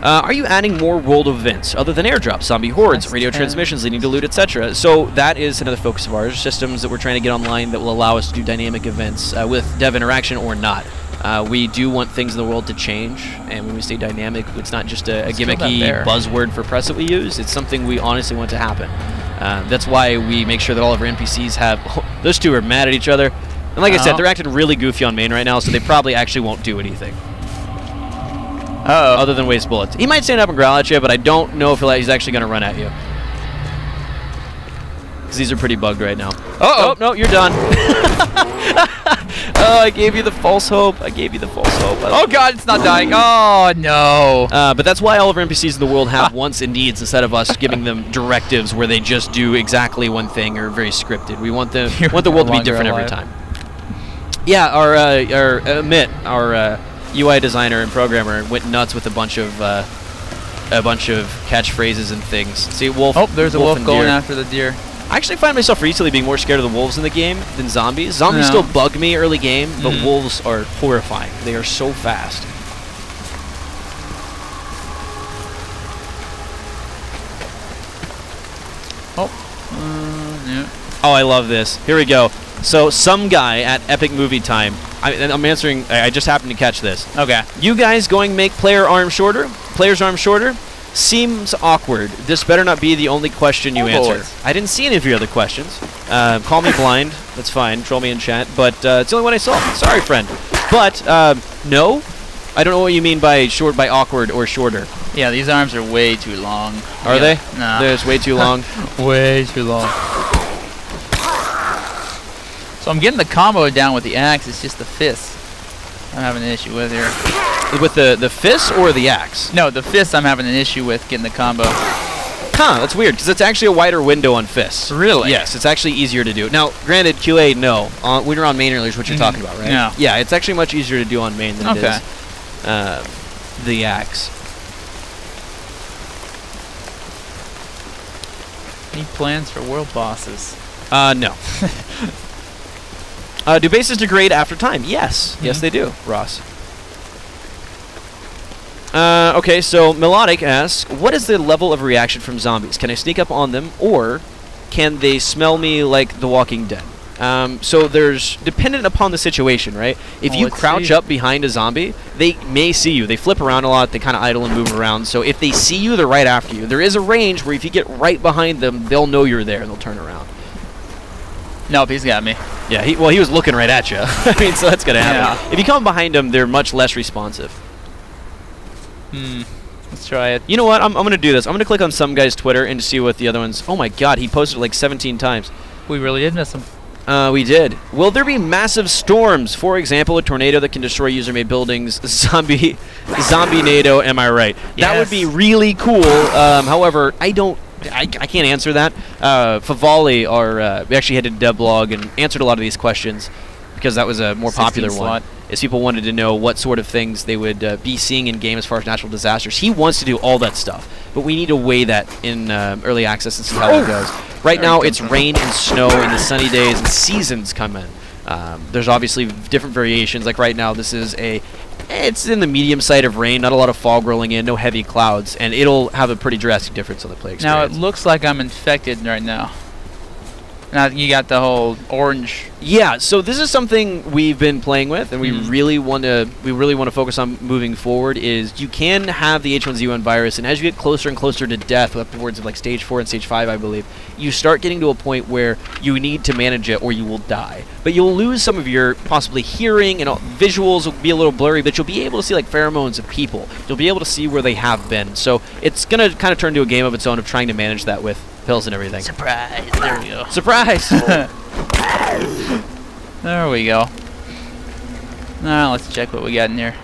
Are you adding more world events other than airdrops, zombie hordes, radio transmissions leading to loot, etc.? So that is another focus of ours. Systems that we're trying to get online that will allow us to do dynamic events with dev interaction or not. We do want things in the world to change, and when we say dynamic, it's not just a gimmicky buzzword for press that we use. It's something we honestly want to happen. That's why we make sure that all of our NPCs have... those two are mad at each other. And like I said, they're acting really goofy on main right now, so they probably actually won't do anything. Other than waste bullets. He might stand up and growl at you, but I don't know if he's actually going to run at you. Because these are pretty bugged right now. Oh, no, you're done. Oh, I gave you the false hope. Oh, God, it's not dying. Oh, no. But that's why all of our NPCs in the world have wants and needs instead of us giving them directives where they just do exactly one thing or very scripted. We want the world to be different every time. Yeah, our Mitt, our UI designer and programmer, went nuts with a bunch of catchphrases and things. See, wolf.
Oh, there's a wolf
and
going
deer.
after the deer.
I actually find myself recently being more scared of the wolves in the game than zombies. Zombies still bug me early game, but wolves are horrifying. They are so fast.
Oh, yeah.
Oh, I love this. Here we go. So some guy at Epic Movie Time. I'm answering. I just happened to catch this.
Okay.
You guys going to make player arm shorter? Player's arm shorter? Seems awkward. This better not be the only question you answer.
Boys.
I didn't see any of your other questions. Call me blind. That's fine. Troll me in chat. But it's the only one I saw. Sorry, friend. But no, I don't know what you mean by short, by awkward or shorter.
Yeah, these arms are way too long.
Are they?
Nah.
They're just way too long.
Way too long. So I'm getting the combo down with the axe. It's just the fist I'm having an issue with here.
With the fist or the axe?
No, the fist I'm having an issue with getting the combo.
Huh, that's weird, because it's actually a wider window on fists.
Really?
Yes, it's actually easier to do. Now, granted, QA, no. When you're on main earlier is what you're talking about, right?
Yeah.
Yeah, it's actually much easier to do on main than it is the axe.
Any plans for world bosses?
No. Do bases degrade after time? Yes. Yes, they do, Ross. Okay, so Melodic asks, what is the level of reaction from zombies? Can I sneak up on them, or can they smell me like The Walking Dead? So there's, dependent upon the situation, right? If you crouch up behind a zombie, they may see you. They flip around a lot. They kind of idle and move around. So if they see you, they're right after you. There is a range where if you get right behind them, they'll know you're there and they'll turn around.
Nope, he's got me.
Yeah, he was looking right at you. I mean, so that's going to happen.
Yeah.
If you come behind them, they're much less responsive.
Let's try it.
You know what? I'm going to do this. I'm going to click on some guy's Twitter and see what the other ones... Oh my god, he posted it like 17 times.
We really did miss him.
We did. Will there be massive storms? For example, a tornado that can destroy user-made buildings. Zombie NATO, am I right?
Yes.
That would be really cool. However, I can't answer that. Favali, we actually had a devlog and answered a lot of these questions because that was a more popular one. Is people wanted to know what sort of things they would be seeing in game as far as natural disasters. He wants to do all that stuff, but we need to weigh that in early access and see how it goes. Right now, it's rain and snow in the sunny days, and seasons come in. There's obviously different variations. Like right now, this is it's in the medium side of rain, not a lot of fog rolling in, no heavy clouds, and it'll have a pretty drastic difference on the play experience.
Now, it looks like I'm infected right now. Now you got the whole orange.
Yeah, so this is something we've been playing with, and we really want to focus on moving forward. Is you can have the H1Z1 virus, and as you get closer and closer to death, up towards like stage 4 and stage 5, I believe, you start getting to a point where you need to manage it, or you will die. But you'll lose some of your possibly hearing, and visuals will be a little blurry, but you'll be able to see like pheromones of people. You'll be able to see where they have been. So it's gonna kind of turn to a game of its own of trying to manage that with pills and everything.
Surprise! There we go.
Surprise!
There we go. Now let's check what we got in here.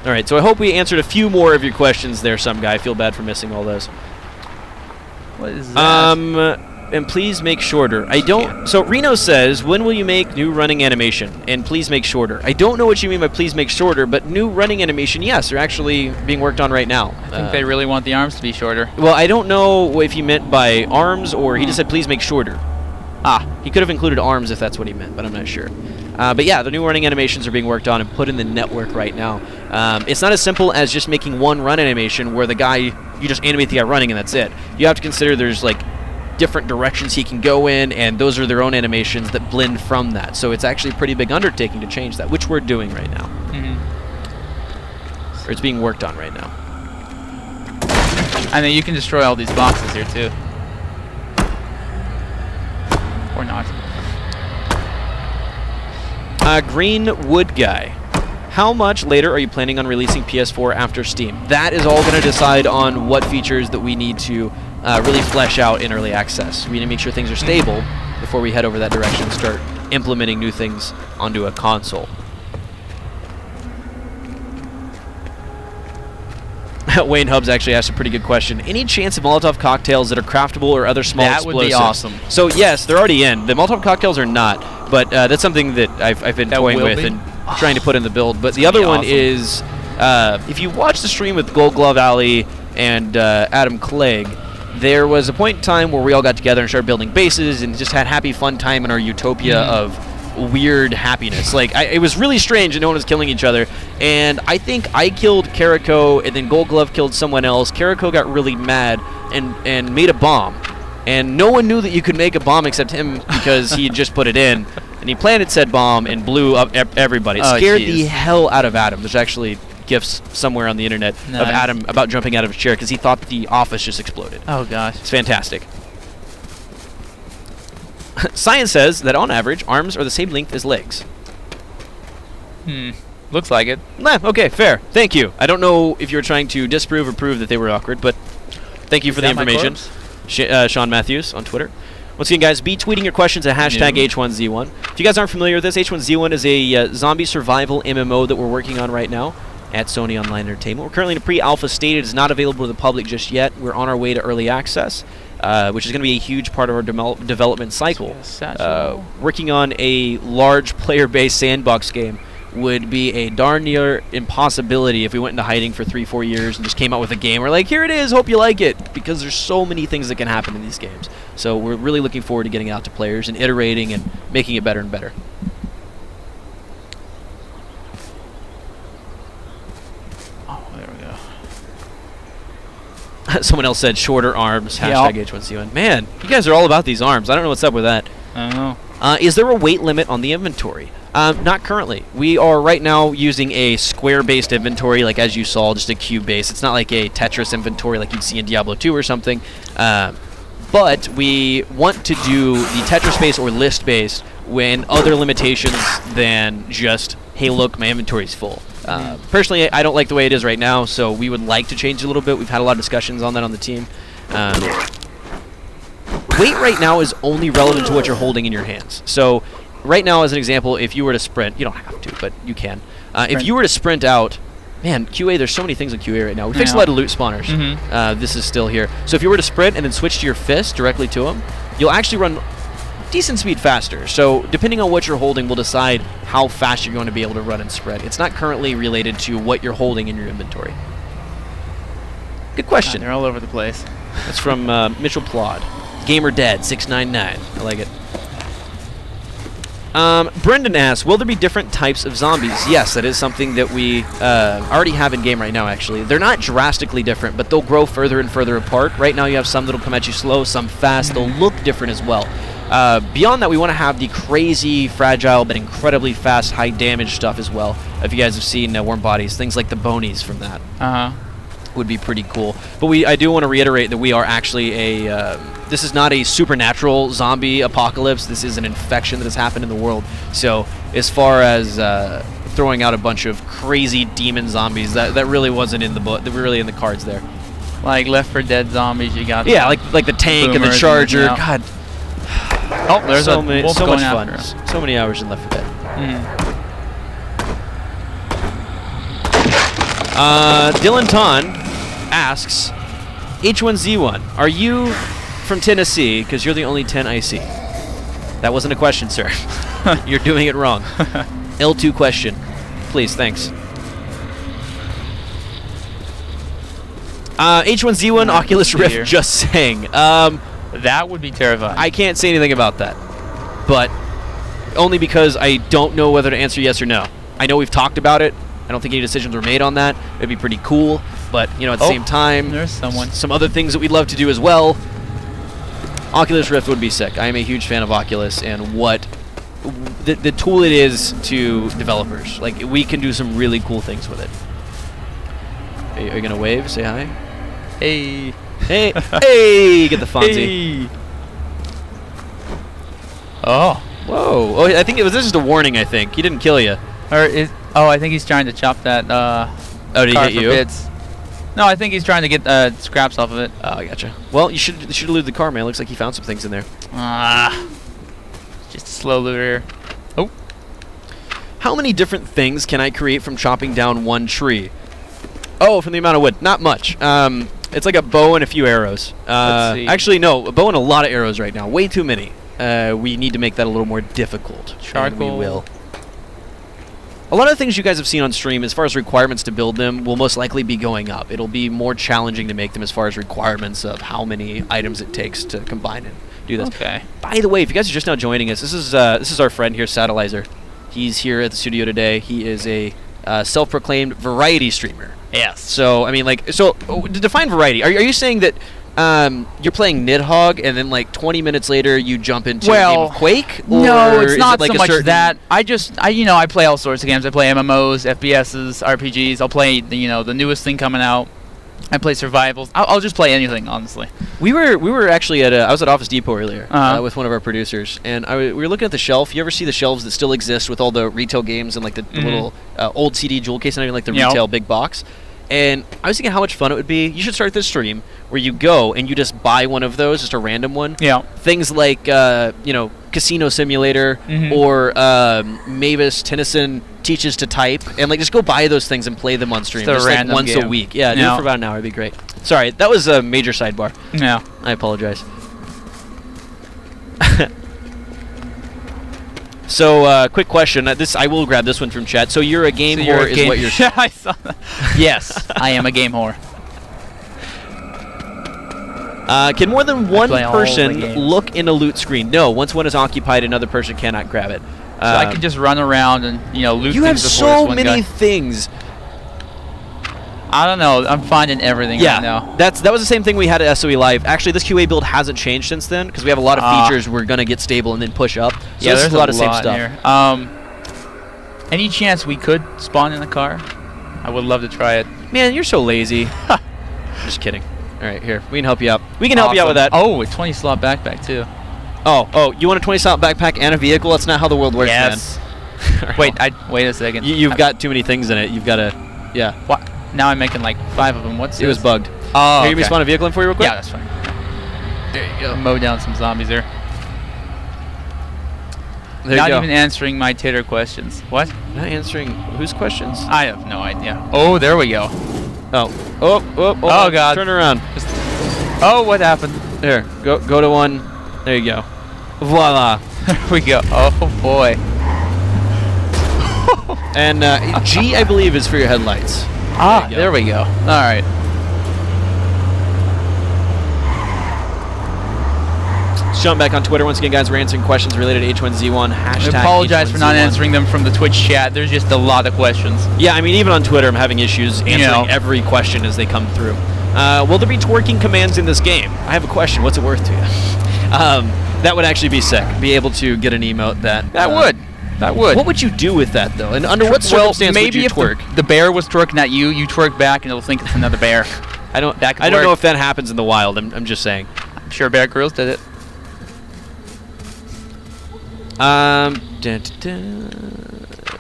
All right, so I hope we answered a few more of your questions there, some guy. I feel bad for missing all those.
What is that?
And please make shorter. I don't... So Reno says, when will you make new running animation? And please make shorter. I don't know what you mean by please make shorter, but new running animation, yes, they're actually being worked on right now.
I think they really want the arms to be shorter.
Well, I don't know if he meant by arms or he just said please make shorter. He could have included arms if that's what he meant, but I'm not sure. But yeah, the new running animations are being worked on and put in the network right now. It's not as simple as just making one run animation where the guy, you just animate the guy running and that's it. You have to consider there's like different directions he can go in, and those are their own animations that blend from that. So it's actually a pretty big undertaking to change that, which we're doing right now. Or it's being worked on right now.
I mean, you can destroy all these boxes here too. Or not.
Green Wood Guy. How much later are you planning on releasing PS4 after Steam? That is all going to decide on what features that we need to really flesh out in early access. We need to make sure things are stable before we head over that direction and start implementing new things onto a console. Wayne Hubbs actually asked a pretty good question. Any chance of Molotov cocktails that are craftable or other small explosives?
That would be awesome.
So yes, they're already in. The Molotov cocktails are not. But that's something that I've been toying with and trying to put in the build. But the other one is, if you watch the stream with Gold Glove Alley and Adam Clegg, there was a point in time where we all got together and started building bases and just had happy fun time in our utopia of weird happiness. Like, it was really strange and no one was killing each other. And I think I killed Carico and then Gold Glove killed someone else. Carico got really mad and made a bomb. And no one knew that you could make a bomb except him because he had just put it in. And he planted said bomb and blew up everybody. It scared the hell out of Adam. There's actually gifs somewhere on the internet of Adam about jumping out of his chair because he thought the office just exploded.
Oh, gosh.
It's fantastic. Science says that on average, arms are the same length as legs.
Looks like it.
Nah, okay, fair. Thank you. I don't know if you were trying to disprove or prove that they were awkward, but thank you for the information. Sean Matthews on Twitter. Once again, guys, be tweeting your questions at hashtag H1Z1. If you guys aren't familiar with this, H1Z1 is a zombie survival MMO that we're working on right now at Sony Online Entertainment. We're currently in a pre-alpha state. It is not available to the public just yet. We're on our way to early access, which is going to be a huge part of our development cycle. Working on a large player-based sandbox game would be a darn near impossibility if we went into hiding for 3-4 years and just came out with a game. We're like, here it is, hope you like it, because there's so many things that can happen in these games. So we're really looking forward to getting it out to players and iterating and making it better and better.
Oh, there we go.
Someone else said shorter arms, hashtag H1Z1. Man, you guys are all about these arms. I don't know what's up with that.
I don't know.
Is there a weight limit on the inventory? Not currently. We are right now using a square-based inventory, like as you saw, just a cube base. It's not like a Tetris inventory like you'd see in Diablo 2 or something. But we want to do the Tetris-based or list-based when other limitations than just, hey, look, my inventory's full. Personally, I don't like the way it is right now, so we would like to change it a little bit. We've had a lot of discussions on that on the team. Weight right now is only relevant to what you're holding in your hands. So right now, as an example, if you were to sprint, you don't have to, but you can. If you were to sprint out, man, QA, there's so many things in QA right now. We fixed a lot of loot spawners. This is still here. So if you were to sprint and then switch to your fist directly to them, you'll actually run decent speed faster. So depending on what you're holding will decide how fast you're going to be able to run and spread. It's not currently related to what you're holding in your inventory. Good question.
They're all over the place.
That's from Mitchell Plod. Gamer Dead 699. I like it. Brendan asks, will there be different types of zombies? Yes, that is something that we already have in game right now, actually. They're not drastically different, but they'll grow further and further apart. Right now you have some that'll come at you slow, some fast. They'll look different as well. Beyond that, we want to have the crazy, fragile, but incredibly fast, high damage stuff as well. If you guys have seen Warm Bodies, things like the bonies from that. Would be pretty cool. But I do want to reiterate that we are actually this is not a supernatural zombie apocalypse. This is an infection that has happened in the world. So as far as throwing out a bunch of crazy demon zombies, that really wasn't in the book. They were really in the cards there.
Like Left 4 Dead zombies, you got.
Yeah, like the tank and the charger. God.
Oh, there's
so
a wolf
so
going
much fun. So many hours in Left 4 Dead. Dylan Ton asks, H1Z1, are you from Tennessee? Because you're the only 10 I see. That wasn't a question, sir. You're doing it wrong. L2 question. Please, thanks. H1Z1 Oculus Rift just saying.
That would be terrifying.
I can't say anything about that. But only because I don't know whether to answer yes or no. I know we've talked about it. I don't think any decisions were made on that. It'd be pretty cool, but you know, at the same time,
there's someone.
Some other things that we'd love to do as well. Oculus Rift would be sick. I am a huge fan of Oculus and what the tool it is to developers. Like, we can do some really cool things with it. Are you gonna wave? Say hi.
Hey.
Hey. Hey. Get the Fonzie.
Hey. Oh.
Whoa. Oh, I think it was just a warning. I think he didn't kill you.
Or is? Oh, I think he's trying to chop that.
Oh, did he hit you?
Bits. No, I think he's trying to get scraps off of it.
Oh, I gotcha. Well, you should loot the car, man. Looks like he found some things in there.
Just a slow looter. Oh.
How many different things can I create from chopping down one tree? Oh, from the amount of wood. Not much. It's like a bow and a few arrows.
Let's see.
Actually, no. A bow and a lot of arrows right now. Way too many. we need to make that a little more difficult.
Charcoal.
And we will. A lot of the things you guys have seen on stream, as far as requirements to build them, will most likely be going up. It'll be more challenging to make them as far as requirements of how many items it takes to combine and do this.
Okay.
By the way, if you guys are just now joining us, this is our friend here, Satellizer. He's here at the studio today. He is a self-proclaimed variety streamer.
Yes.
So I mean, like, to define variety, are you saying that you're playing Nidhogg and then like 20 minutes later you jump into a game of Quake?
No,
or
it's not
like
so much that. I play all sorts of games. I play MMOs, FPSs, RPGs. I'll play the newest thing coming out. I play survivals. I'll just play anything, honestly.
We were actually at I was at Office Depot earlier
with
one of our producers, and we were looking at the shelf. You ever see the shelves that still exist with all the retail games and like the little old CD jewel case, not even like the retail big box? And I was thinking how much fun it would be. You should start this stream where you go and you just buy one of those, just a random one.
Yeah.
Things like Casino Simulator or Mavis Tennyson Teaches to Type, and like just go buy those things and play them on stream just like once a week. Yeah, do it for about an hour. It'd be great. Sorry, that was a major sidebar.
Yeah.
I apologize. So, quick question. I will grab this one from chat. So you're a game whore, is what you're saying?
I saw that.
Yes,
I am a game whore.
Can more than one person look in a loot screen? No. Once one is occupied, another person cannot grab it.
So I can just run around and loot.
You have so many things.
I don't know. I'm finding everything right now.
That was the same thing we had at SOE Live. Actually, this QA build hasn't changed since then because we have a lot of features we're gonna get stable and then push up. So
yeah, there's
a lot of same stuff.
Here. Any chance we could spawn in a car? I would love to try it.
Man, you're so lazy. Just kidding. All right, here we can help you out. We can help you out with that.
Oh, a 20 slot backpack too.
Oh, you want a 20 slot backpack and a vehicle? That's not how the world works,
yes. Man. Wait a second.
You've got too many things in it. You've got to, yeah.
What? Now I'm making like 5 of them. What's
it? Was bugged.
Oh,
Here, you spawn a vehicle in for you real quick?
Yeah, that's fine.
There you go.
Mow down some zombies there.
Not
even answering my Tater questions. What?
Not answering whose questions?
I have no idea. Oh, there we go.
Oh, God. Turn around.
Oh, what happened?
There. Go to one. There you go. Voila.
There we go. Oh, boy.
And G, I believe, is for your headlights.
There we go. All right.
Jump back on Twitter. Once again, guys, we're answering questions related to H1Z1. Hashtag
I apologize
H1Z1.
for not answering them from the Twitch chat. There's just a lot of questions.
Yeah, I mean, even on Twitter, I'm having issues answering every question as they come through. Will there be twerking commands in this game? I have a question. What's it worth to you? That would actually be sick. Be able to get an emote that...
That would. What would you do with that, though? And under what circumstance would you twerk?
Maybe if
the bear was twerking at you, you twerk back and it'll think it's another bear.
I don't know if that happens in the wild. I'm just saying.
I'm sure Bear Grylls did it.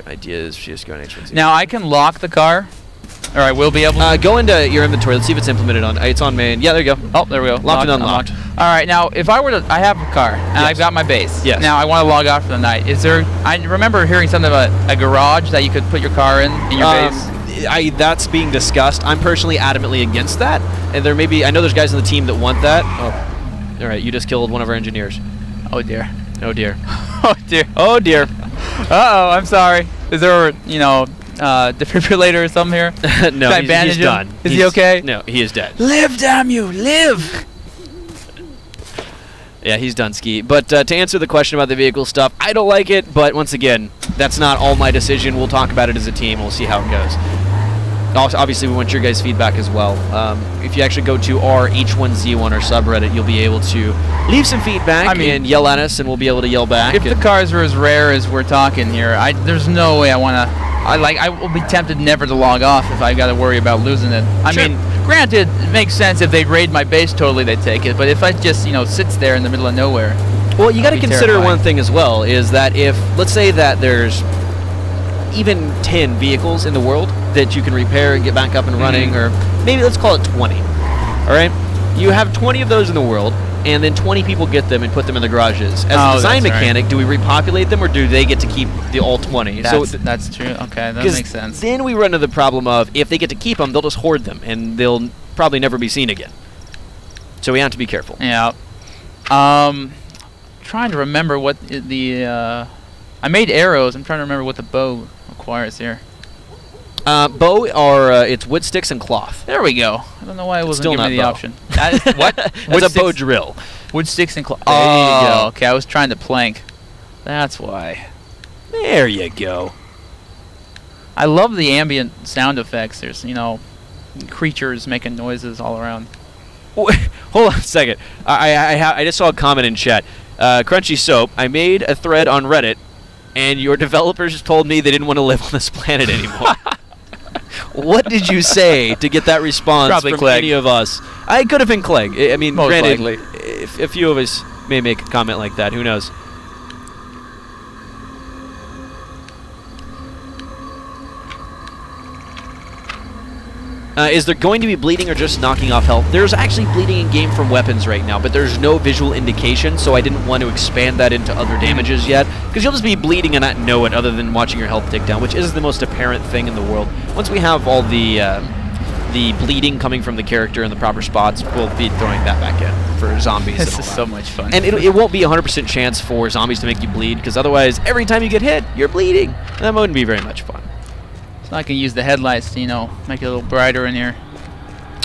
Ideas. Just going H1Z1.
Now I can lock the car. Or I will be able to.
Go into your inventory. Let's see if it's implemented on. It's on main. Yeah, there you go.
Oh, there we go.
Locked and unlocked.
All right, now if I were to, I have a car and I've got my base.
Yes.
Now I want to log off for the night. Is there? I remember hearing something about a garage that you could put your car in your base.
That's being discussed. I'm personally adamantly against that, and there may be. I know there's guys on the team that want that. Oh, all right. You just killed one of our engineers.
Oh dear.
Oh dear.
Oh dear.
Oh dear.
Uh-oh. I'm sorry. Is there defibrillator or something here?
No, he's done.
Is he okay?
No, he is dead.
Live, damn you, live!
Yeah, he's done, Ski. But to answer the question about the vehicle stuff, I don't like it, but once again, that's not all my decision. We'll talk about it as a team. We'll see how it goes. Obviously, we want your guys' feedback as well. If you actually go to our H1Z1 or subreddit, you'll be able to leave some feedback and yell at us, and we'll be able to yell back.
If the cars are as rare as we're talking here, there's no way I want to... I will be tempted never to log off if I got to worry about losing it. I mean, granted, it makes sense if they raid my base totally, they'd take it. But if I just, sits there in the middle of nowhere...
Well, you got to consider one thing as well, is that if, let's say that there's even 10 vehicles in the world that you can repair and get back up and running, or maybe let's call it 20, all right? You have 20 of those in the world, and then 20 people get them and put them in the garages. As a design mechanic, do we repopulate them, or do they get to keep the all 20?
That's true. Okay, that makes sense.
Then we run into the problem of, if they get to keep them, they'll just hoard them, and they'll probably never be seen again. So we have to be careful.
Yeah. trying to remember what I made arrows. I'm trying to remember what the bow requires here.
Bow are it's wood sticks and cloth.
There we go. I don't know why it wasn't
still
giving me the
not bow.
option. That is, what?
It's a bow drill.
Wood sticks and cloth.
There you go.
Okay, I was trying to plank. That's why.
There you go.
I love the ambient sound effects. There's, you know, creatures making noises all around.
Hold on a second. I just saw a comment in chat. Crunchy Soap, I made a thread on Reddit, and your developers told me they didn't want to live on this planet anymore. What did you say to get that response
Probably
from
Clegg.
any of us? I could have been Clegg. I mean,
Most
granted,
likely.
a few of us may make a comment like that. Who knows? Is there going to be bleeding or just knocking off health? There's actually bleeding in-game from weapons right now, but there's no visual indication, so I didn't want to expand that into other damages yet, because you'll just be bleeding and not know it other than watching your health tick down, which is the most apparent thing in the world. Once we have all the bleeding coming from the character in the proper spots, we'll be throwing that back in for zombies.
This is so much fun.
And it won't be 100% chance for zombies to make you bleed, because otherwise, every time you get hit, you're bleeding. And that wouldn't be very much fun.
So I can use the headlights to, you know, make it a little brighter in here.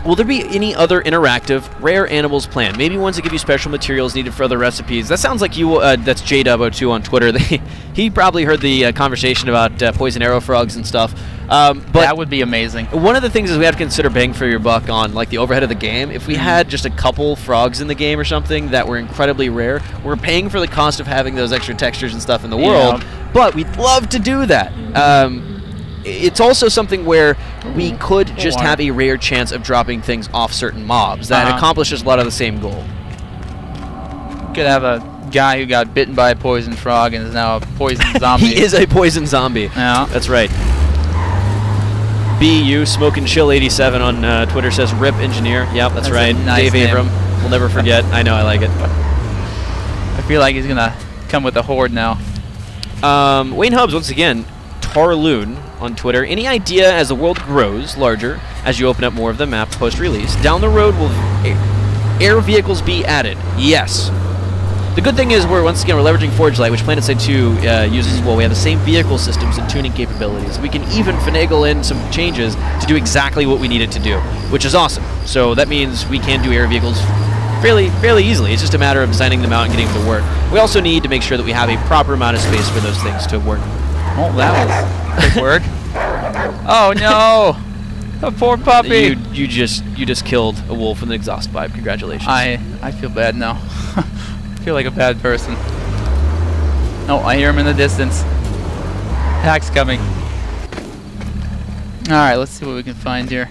Will there be any other interactive, rare animals planned? Maybe ones that give you special materials needed for other recipes? That sounds like you, that's JW02 on Twitter. He probably heard the conversation about poison arrow frogs and stuff. But
that would be amazing.
one of the things is we have to consider bang for your buck on like the overhead of the game. If we had just a couple frogs in the game or something that were incredibly rare, we're paying for the cost of having those extra textures and stuff in the world. But we'd love to do that. It's also something where we could just have a rare chance of dropping things off certain mobs that accomplishes a lot of the same goal.
Could have a guy who got bitten by a poison frog and is now a poison zombie.
He is a poison zombie.
Yeah.
That's right. BU Smoke and Chill 87 on Twitter says RIP Engineer. Yep, that's right.
Nice
Dave
name.
Abram. We'll never forget. I know, I like it.
I feel like he's gonna come with a horde now.
Wayne Hubbs once again. Tarloon on Twitter. Any idea as the world grows larger, as you open up more of the map post-release, down the road will air vehicles be added? Yes. The good thing is we're leveraging Forge Light, which PlanetSide 2 uses as well. We have the same vehicle systems and tuning capabilities. We can even finagle in some changes to do exactly what we need it to do, which is awesome. So that means we can do air vehicles fairly easily. It's just a matter of designing them out and getting them to work. We also need to make sure that we have a proper amount of space for those things to work.
Oh, that was quick work. Oh no! A poor puppy.
You just killed a wolf with an exhaust pipe. Congratulations.
I feel bad now. I feel like a bad person. Oh, I hear him in the distance. Attack's coming. All right, let's see what we can find here.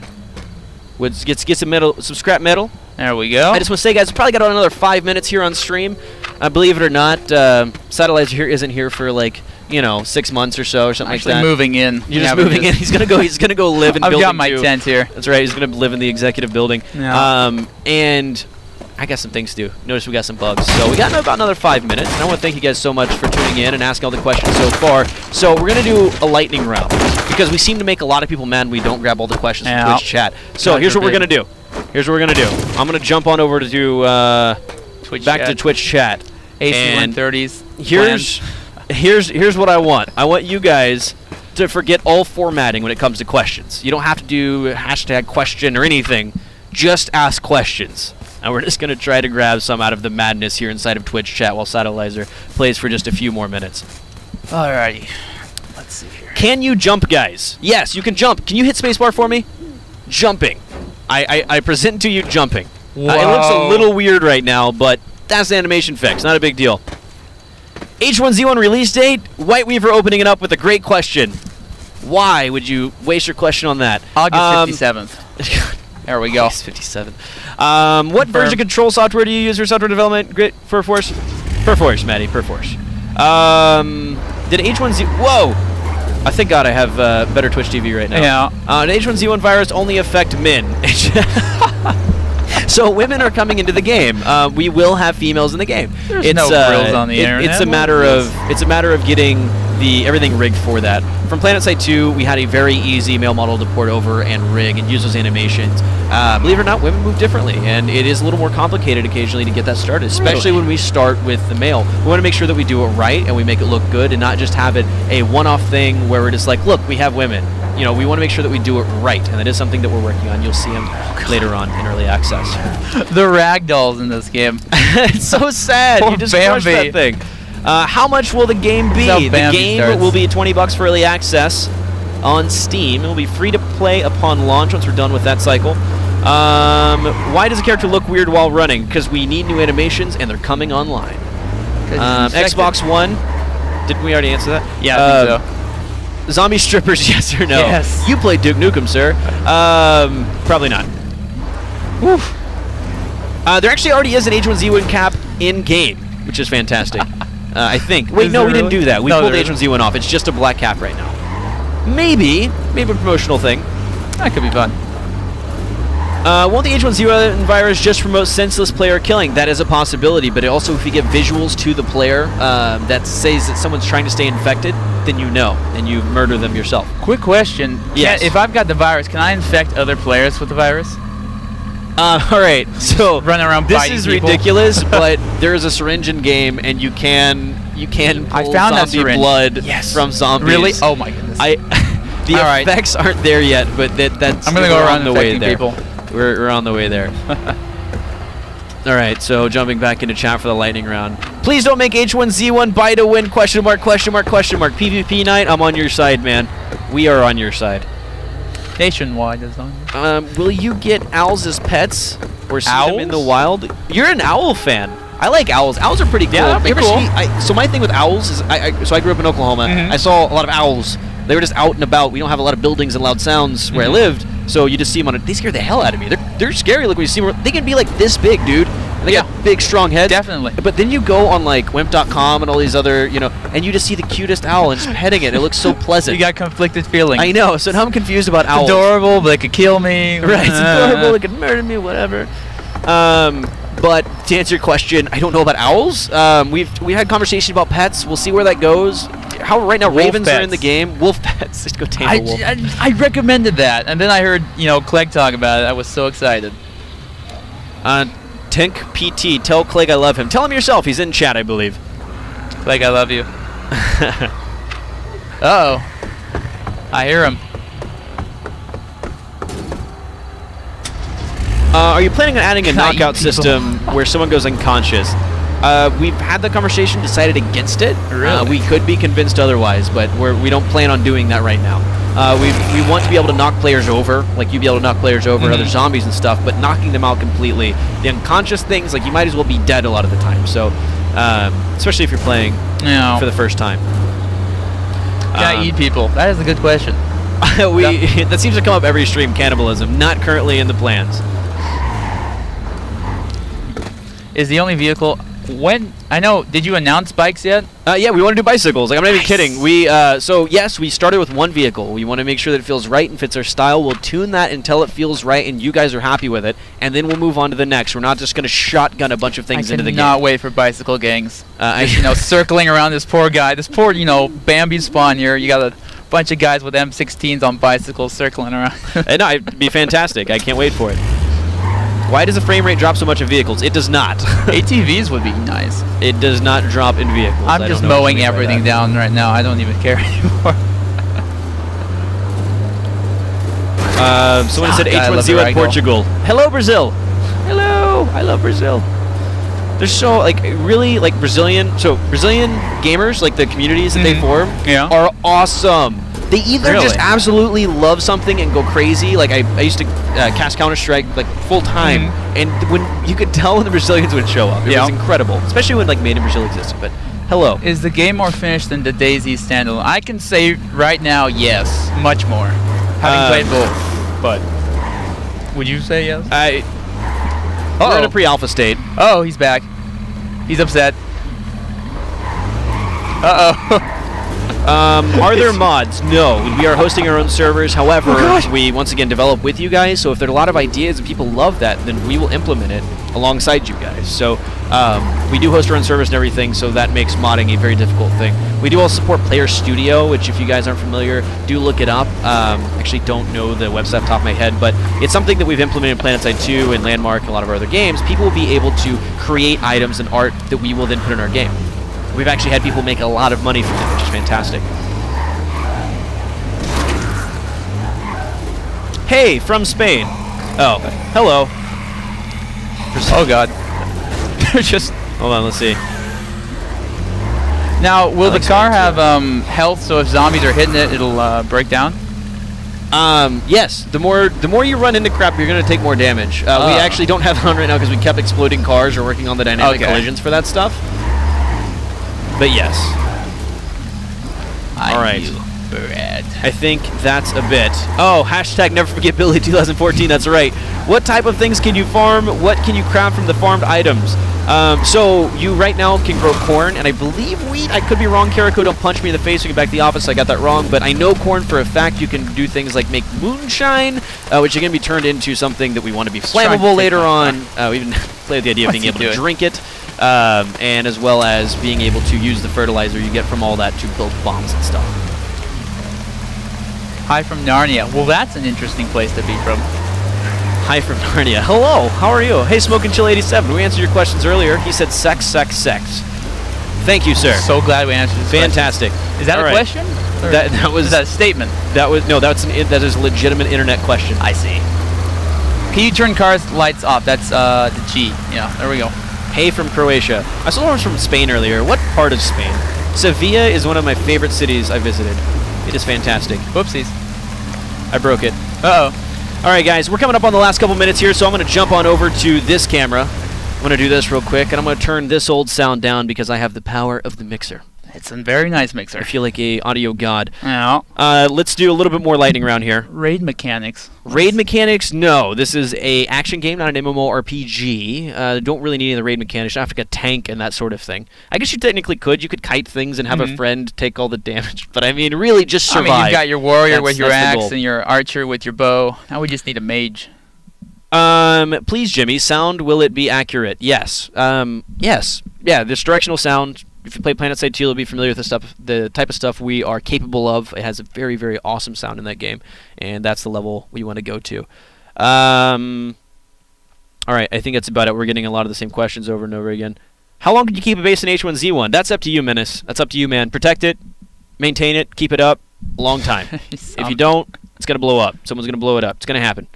Let's get some metal, some scrap metal.
There we go.
I just want to say, guys, we probably got another 5 minutes here on stream. Believe it or not, Satellizer here isn't here for like 6 months or so or something
Actually
like that.
moving in.
You're just moving in. He's gonna go live in.
I've
building
got my
2.
tent here.
That's right. He's gonna live in the executive building.
Yeah.
And I got some things to do. Notice we got some bugs. So we got about another 5 minutes. And I want to thank you guys so much for tuning in and asking all the questions so far. So we're gonna do a lightning round because we seem to make a lot of people mad when we don't grab all the questions from Twitch chat. So here's what we're gonna do. I'm gonna jump on over to to Twitch chat.
H130s.
Here's what I want. I want you guys to forget all formatting when it comes to questions. You don't have to do hashtag question or anything. Just ask questions. And we're just going to try to grab some out of the madness here inside of Twitch chat while Satellizer plays for just a few more minutes.
Alrighty. Let's see here.
Can you jump, guys? Yes, you can jump. Can you hit spacebar for me? Jumping. I present to you jumping. It looks a little weird right now, but that's the animation fix. Not a big deal. H1Z1 release date? White Weaver opening it up with a great question. Why would you waste your question on that?
August 57th. There we go.
August 57th. What version control software do you use for software development? Great. Perforce? Perforce, Maddie. Perforce. Did H1Z... Whoa! I thank God I have better Twitch TV right now.
Yeah.
Did H1Z1 virus only affect men? So women are coming into the game. We will have females in the game.
There's no grills on the internet.
It's a matter of getting everything rigged for that. From PlanetSide 2, we had a very easy male model to port over and rig and use those animations. Believe it or not, women move differently, and it is a little more complicated occasionally to get that started, especially when we start with the male. We want to make sure that we do it right and we make it look good and not just have it a one-off thing where we're just like, look, we have women. You know, we want to make sure that we do it right, and that is something that we're working on. You'll see them later on in early access.
The ragdolls in this game.
It's so sad.
Poor
You just
Bambi.
crushed that thing. How much will the game be?
That's how
The
Bambi
game
starts.
will be $20 for early access on Steam. It will be free to play upon launch once we're done with that cycle. Why does a character look weird while running? Because we need new animations, and they're coming online. Xbox One. Didn't we already answer that?
Yeah, I think so.
Zombie strippers, yes or no?
Yes.
You played Duke Nukem, sir. Probably not. Oof. There actually already is an H1Z1 cap in-game, which is fantastic. I think. Wait, no, we didn't do that. We pulled the H1Z1 off. It's just a black cap right now. Maybe a promotional thing.
That could be fun.
Won't the H1Z1 virus just promote senseless player killing? That is a possibility, but also if you get visuals to the player that says that someone's trying to stay infected, then you know, and you murder them yourself.
Quick question.
Yes.
If I've got the virus, can I infect other players with the virus?
All right, so
Run around
this
biting
is
people.
ridiculous, but there is a syringe in game, and you can pull
I found that
zombie
syringe.
blood
Yes.
from zombies.
Really? Oh my goodness.
The
All right.
effects aren't there yet, but that's
I'm gonna go
we're
around
on the way
infecting
there.
people.
We're on the way there. All right, so jumping back into chat for the lightning round. Please don't make H1Z1 buy to win, question mark, question mark, question mark. PvP night, I'm on your side, man. We are on your side.
Nationwide is on.
Will you get owls as pets or see them in the
Owls?
wild? You're an owl fan. I like owls. Owls are pretty cool.
Yeah, that'd be
You ever
cool.
see- so my thing with owls is, so I grew up in Oklahoma. I saw a lot of owls. They were just out and about. We don't have a lot of buildings and loud sounds where I lived, so you just see them on it. They scare the hell out of me. They're scary. Like when you see them, they can be like this big, dude. And they got big, strong heads.
Definitely.
But then you go on like wimp.com and all these other, and you just see the cutest owl and just petting it. It looks so pleasant.
You got conflicted feelings.
I know. So now I'm confused about
It's
owls.
adorable, but it could kill me.
Right, it's adorable. It could murder me, whatever. But to answer your question, I don't know about owls. We had conversation about pets. We'll see where that goes. How right now
Wolf
ravens are in
pets.
the game. Wolf pets. Just go tame a wolf.
I recommended that, and then I heard Clegg talk about it. I was so excited.
Tink PT. Tell Clegg I love him. Tell him yourself. He's in chat, I believe.
Clegg, I love you. Uh-oh. I hear him.
Are you planning on adding a
Can I eat
knockout
people?
system where someone goes unconscious? We've had the conversation, decided against it.
Really?
We could be convinced otherwise, but we don't plan on doing that right now. We want to be able to knock players over, like you'd be able to knock players over, other zombies and stuff, but knocking them out completely. The unconscious things, like you might as well be dead a lot of the time. So, especially if you're playing for the first time.
Can I eat people? That is a good question.
That seems to come up every stream. Cannibalism, not currently in the plans.
Is the only vehicle... I know, did you announce bikes yet?
Yeah, we want to do bicycles. Like, I'm not even
Nice.
kidding. So yes, we started with one vehicle. We want to make sure that it feels right and fits our style. We'll tune that until it feels right and you guys are happy with it, and then we'll move on to the next. We're not just going to shotgun a bunch of things into the game.
I cannot wait for bicycle gangs. Circling around this poor guy. This poor, Bambi spawn here. You got a bunch of guys with M16s on bicycles circling around.
No, it'd be fantastic. I can't wait for it. Why does the frame rate drop so much in vehicles? It does not.
ATVs would be nice.
It does not drop in vehicles.
I'm
I
just
don't know what you
mowing
mean by
everything
that.
down right now. I don't even care anymore.
Someone said
I love the
H1Z1
ragdoll.
Portugal. Hello, Brazil. Hello. I love Brazil. They're so, really, Brazilian gamers, the communities that they form are awesome. They either just absolutely love something and go crazy. I used to cast Counter-Strike full time, and when you could tell when the Brazilians would show up, it was incredible. Especially when Made in Brazil existed. But hello.
Is the game more finished than the DayZ standalone? I can say right now, yes, much more. Having played both, but would you say yes?
We're in a pre-alpha state.
Oh, he's back. He's upset. Uh-oh.
Are there mods? No. We are hosting our own servers. However, we once again develop with you guys. So if there are a lot of ideas and people love that, then we will implement it alongside you guys. So We do host our own service and everything, so that makes modding a very difficult thing. We do also support Player Studio, which if you guys aren't familiar, do look it up. Actually don't know the website off the top of my head, but it's something that we've implemented in PlanetSide 2 and Landmark and a lot of our other games. People will be able to create items and art that we will then put in our game. We've actually had people make a lot of money from it, which is fantastic. Hey, from Spain. Oh, hello.
Oh God.
Just hold on, let's see.
Now, will the car have health? So if zombies are hitting it, it'll break down.
Yes. The more you run into crap, you're gonna take more damage. We actually don't have it on right now because we kept exploding cars or working on the dynamic collisions for that stuff. But yes. All right. I think that's a bit. Oh, hashtag never forget Billy 2014. That's right. What type of things can you farm? What can you craft from the farmed items? So you right now can grow corn, and I believe wheat. I could be wrong. Carico, don't punch me in the face. We get back to the office. I got that wrong, but I know corn for a fact. You can do things like make moonshine, which are going to be turned into something that we want to be flammable later on. We even played the idea of being able to drink it, and as well as being able to use the fertilizer you get from all that to build bombs and stuff.
Hi from Narnia. Well, that's an interesting place to be from.
Hi from Narnia. Hello, how are you? Hey, Smoking Chill 87. We answered your questions earlier. He said sex, sex, sex. Thank you, sir.
So glad we answered this.
Fantastic.
Question. Is that a question?
That was.
Is that a statement?
That was no. That is a legitimate internet question.
I see. Can you turn cars lights off? That's the G. Yeah, there we go.
Hey from Croatia. I saw one from Spain earlier. What part of Spain? Sevilla is one of my favorite cities I visited. It is fantastic.
Whoopsies.
I broke it.
Uh-oh.
All right, guys. We're coming up on the last couple minutes here, so I'm going to jump on over to this camera. I'm going to do this real quick, and I'm going to turn this old sound down because I have the power of the mixer.
It's a very nice mixer.
I feel like a audio god.
Yeah.
Let's do a little bit more lightning round here.
Raid mechanics.
Raid mechanics? No. This is a action game, not an MMORPG. Don't really need any of the raid mechanics. You don't have to get a tank and that sort of thing. I guess you technically could. You could kite things and have a friend take all the damage. But I mean, really, just survive.
I mean, you've got your warrior with your axe and your archer with your bow. Now we just need a mage.
Please, Jimmy, sound, will it be accurate? Yes. Yes. Yeah, this directional sound. If you play PlanetSide 2, you'll be familiar with the stuff, the type of stuff we are capable of. It has a very, very awesome sound in that game, and that's the level we want to go to. All right, I think that's about it. We're getting a lot of the same questions over and over again. How long can you keep a base in H1Z1? That's up to you, Menace. That's up to you, man. Protect it, maintain it, keep it up, a long time. If you don't, it's going to blow up. Someone's going to blow it up. It's going to happen.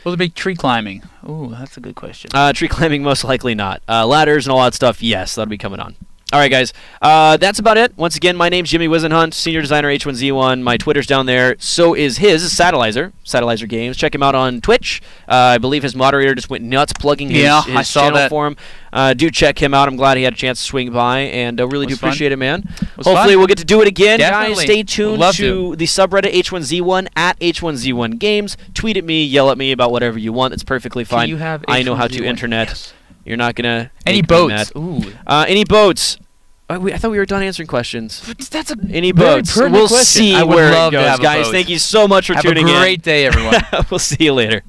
What about tree climbing? Ooh, that's a good question.
Tree climbing, most likely not. Ladders and all that stuff, yes, that'll be coming on. All right, guys. That's about it. Once again, my name's Jimmy Wisenhunt, Senior Designer H1Z1. My Twitter's down there. So is his, Satellizer Games. Check him out on Twitch. I believe his moderator just went nuts plugging his channel for him. Do check him out. I'm glad he had a chance to swing by, and really do appreciate it, man. Hopefully we'll get to do it again, guys. Stay tuned to the subreddit H1Z1 at H1Z1 Games. Tweet at me, yell at me about whatever you want. It's perfectly fine.
You have
I know how to internet.
Yes.
You're not gonna
any boats? Ooh.
Any boats? I thought we were done answering questions.
That's a
any boats? We'll
question.
see where it goes, guys. Thank you so much for tuning in.
Have a great day, everyone.
We'll see you later.